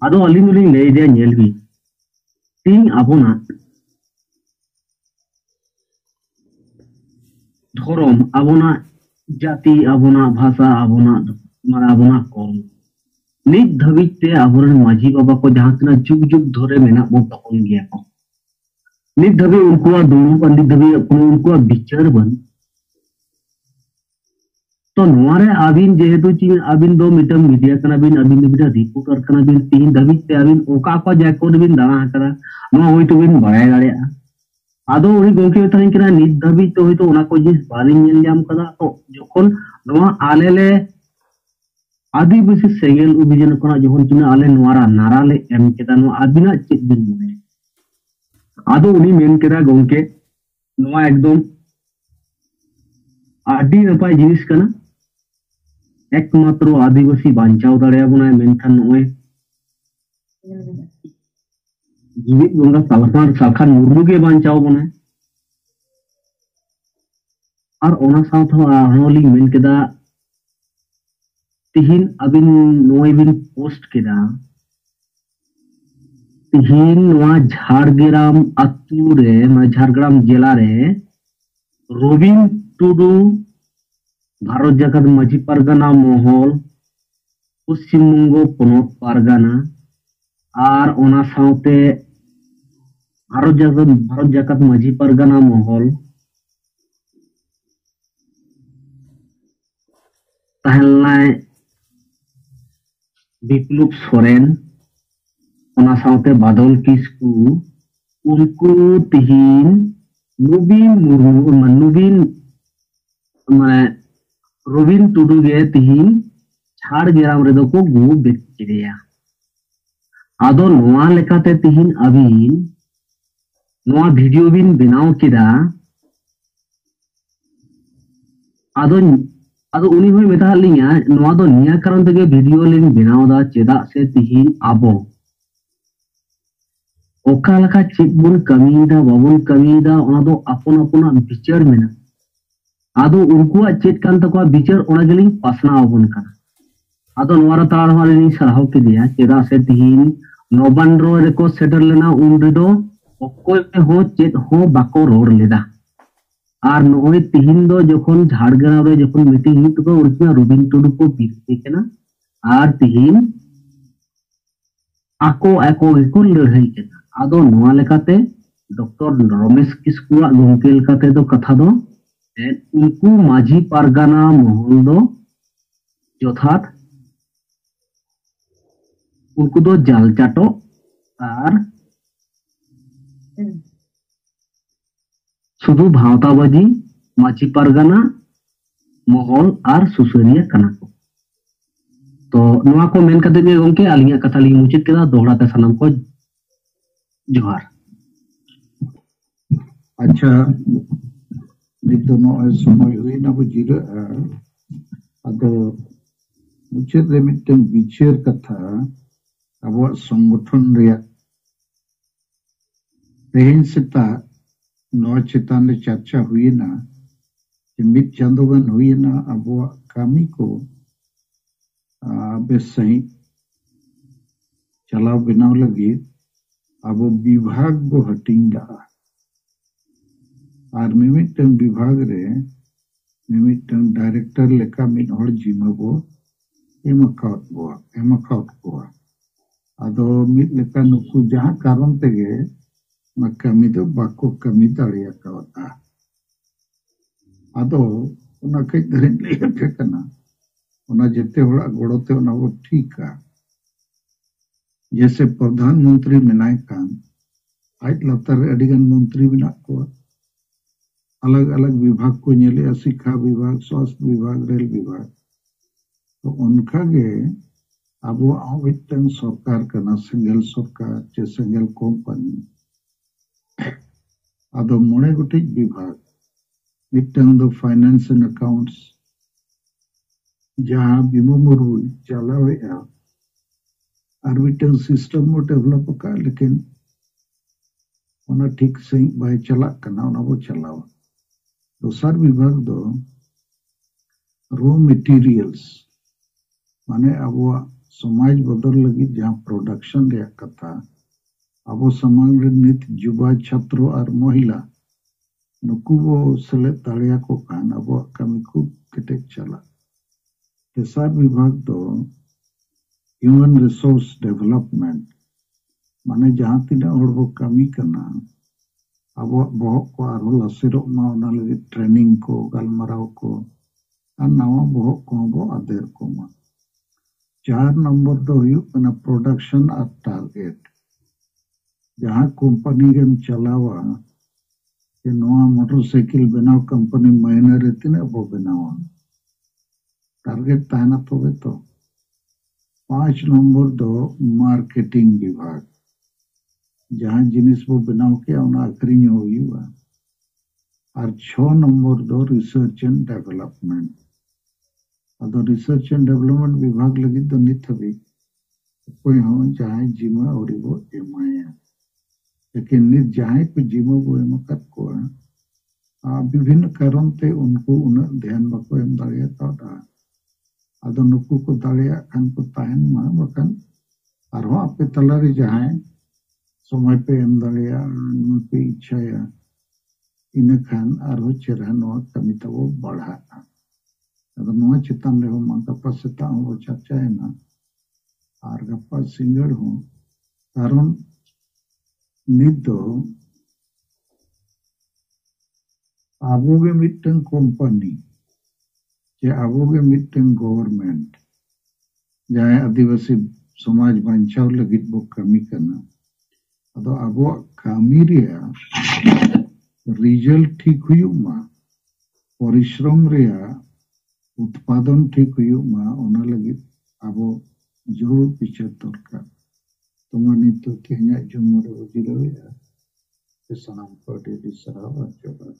आदो अलिंग लिंग लई दे नेल बि तीन आबोना धरम आबोना जाति आबोना भाषा आबोना मारा आबोना कौम नित धबिते आबोरन माझी बाबा को जहां तना जुग जुग धरे मेना बो तपन गया को नित धबे उनको दुनु पंडित धबे उनको विचार बन तो नोरे आबिन जेहेतु ची आबिन दो मीटर मीडिया कना बिन आबिन बिना रिपोर्टर कना बिन तीन धबिते आबिन ओका को जाको बिन दाना करा नो होय तो बिन बड़ाय दाड़िया आदो उनी गोंके थाइन कना नित धबी तो होय तो ओना को जिस बालिंग नेल जाम कदा तो जखन नोआ आलेले आदिवासी सेंगेल अभियान कोना जखन तुना आले नोरा नारा ले एम केदा नो आबिना चेक बिन मोने आदो उनी मेन केदा गोंके नोआ एकदम आदि नपाय जिनिस कना एकमात्र आदिवासी बांचाव दाड़ेयाबोना मेनखान नोय जीवित बंगा सालखान मुर्मू के बांचाव बने और ओना साथ होली मेन केदा तिहिन अबिन नोय बिन पोस्ट केदा तिहिन नोआ झारग्राम अतु रे माने झारग्राम जिला रे रबिन टुडू भारत जाकात माझी परगना महल पश्चिम बंगो पनत परगना और ओना साथे भारत जाकात माझी परगना महल tahenlai Biplop Soren ona saute Badol Kisku unku tihin Nubin Murmu Nubin mane Robin Tudu ge tihin Jhargram redo ko gu bekkireya ado noa lekate tihin abin noa video bin benaw kida ado uni hoi meta linya noa do niya karon tege video lin benaw da cheda se tihin abo oka laka chek bun kamida babun kamida ona do apon apona bichar mena ado unkuwa chet kan takwa bichar ona gelin pasna abun kana ado noa tar halini sarhaw kidiya cheda se tihin November reko setter lena unrido okoy ho chet ho bako ror leda আর নয় তিহিন দো যখন ঝাড়গ্রাম রে যখন মিটিং হিত কো উরকিয়া রবিন টুডু কো বিরতে কেনা আর তিহিন ako ikul lehai kena ado noa lekate Dr. Ramesh Kiskuwa gongke lekate do katha do unku माझी pargana mohol do jothat unku do jal chato আর শুধু ভাওতাবাজি মাছি পারগানা মহল আর সুসুরিয়া কানা को तो नोआ को मेन कते गे गंके आलिया कथा ली मुचित केदा दोहराते सनम को जोहार अच्छा नित नो समय हुई ना बो जिरा अदो मुचित रे मिटन बिचार कथा अब संगठन रे तेहन सेता नौ चेतान चर्चा हुई ना मित चांदोगन हुई ना अब कमी को बेस सही चलाव बनाव लगी अब विभाग को हटिंगा और मिमिटन विभाग रे मिमिटन डायरेक्टर लेका मिन हर जिमबो एमकाउट को अदो मित लेका नुकु जहां कारण तेगे कमी दो बाको कमी दाड़िया का अदो उना कई धरिन ले कना उना जेते होड़ा गोड़ोते उना वो ठीक है जैसे प्रधानमंत्री मेनाय कान आज लतार अडिगन मंत्री बिना को अलग अलग विभाग को नेले शिक्षा विभाग स्वास्थ्य विभाग रेल विभाग तो उनका गे अब आवितन सरकार कना सिंगल सरकार जे सिंगल कंपनी अदो मोने गोटे विभाग मिटन दो फाइनेंस एंड अकाउंट्स जहां बिमो मुरु चलावे और मिटन सिस्टम मो डेवलप का लेकिन ओना ठीक से बाय चला कना ओना वो चलावा दोसर विभाग दो रॉ मटेरियल्स माने अब समाज बदल लगी जहां प्रोडक्शन रे कथा अब समाज रे नित युवा छात्र और महिला नुकु वो सले ताड़िया को कान अब कमी खूब केटेक चला तेसर विभाग तो ह्यूमन रिसोर्स डेवलपमेंट माने जहां तीना और वो कमी करना अब बहुत को आरो लसेरो मा ओना लगे ट्रेनिंग को गलमराव को और नवा बहुत को वो अदेर को मा 4 नंबर तो हुई कना प्रोडक्शन और टारगेट जहां कंपनी रेम चलावा कि नवा मोटरसाइकिल बनाओ कंपनी महीने रहती ना वो बनाओ टारगेट ताना तो 5 नंबर दो मार्केटिंग विभाग जहां जिनिस वो बनाओ के उना अक्रिन हुआ और 6 नंबर दो रिसर्च एंड डेवलपमेंट अदो रिसर्च एंड डेवलपमेंट विभाग लगी तो नित भी कोई हो जहां जिमा और वो एमाया लेकिन नित जहां को जिमा वो एमकत को विभिन्न कारण ते उनको उन ध्यान बको एम दाड़िया ता अदो नुकु को दाड़िया खान को तायन मा बकन आरो आपे तलारे जहां समय पे एम दाड़िया नुकु इच्छाया इन खान आरो चेरा नो कमी तो वो बढ़ा अदो नो चितान रे हो मा गप्पा सेता हो चर्चा है ना और गप्पा सिंगड़ हो कारण नित दो आबोगे मिटन कंपनी जे आबो के मिटन गवर्नमेंट जहां आदिवासी समाज बांचाव लगित बो कमी करना अदो आबो कमी रिया रिजल्ट ठीक हुयुक मा परिश्रम रिया उत्पादन ठीक हुयुक मा ओना लगित आबो जरूर विचार दरकार तुम्हारा नितो तेहना जुम्मो रे जिरावे सनाम को डी सराव जोगार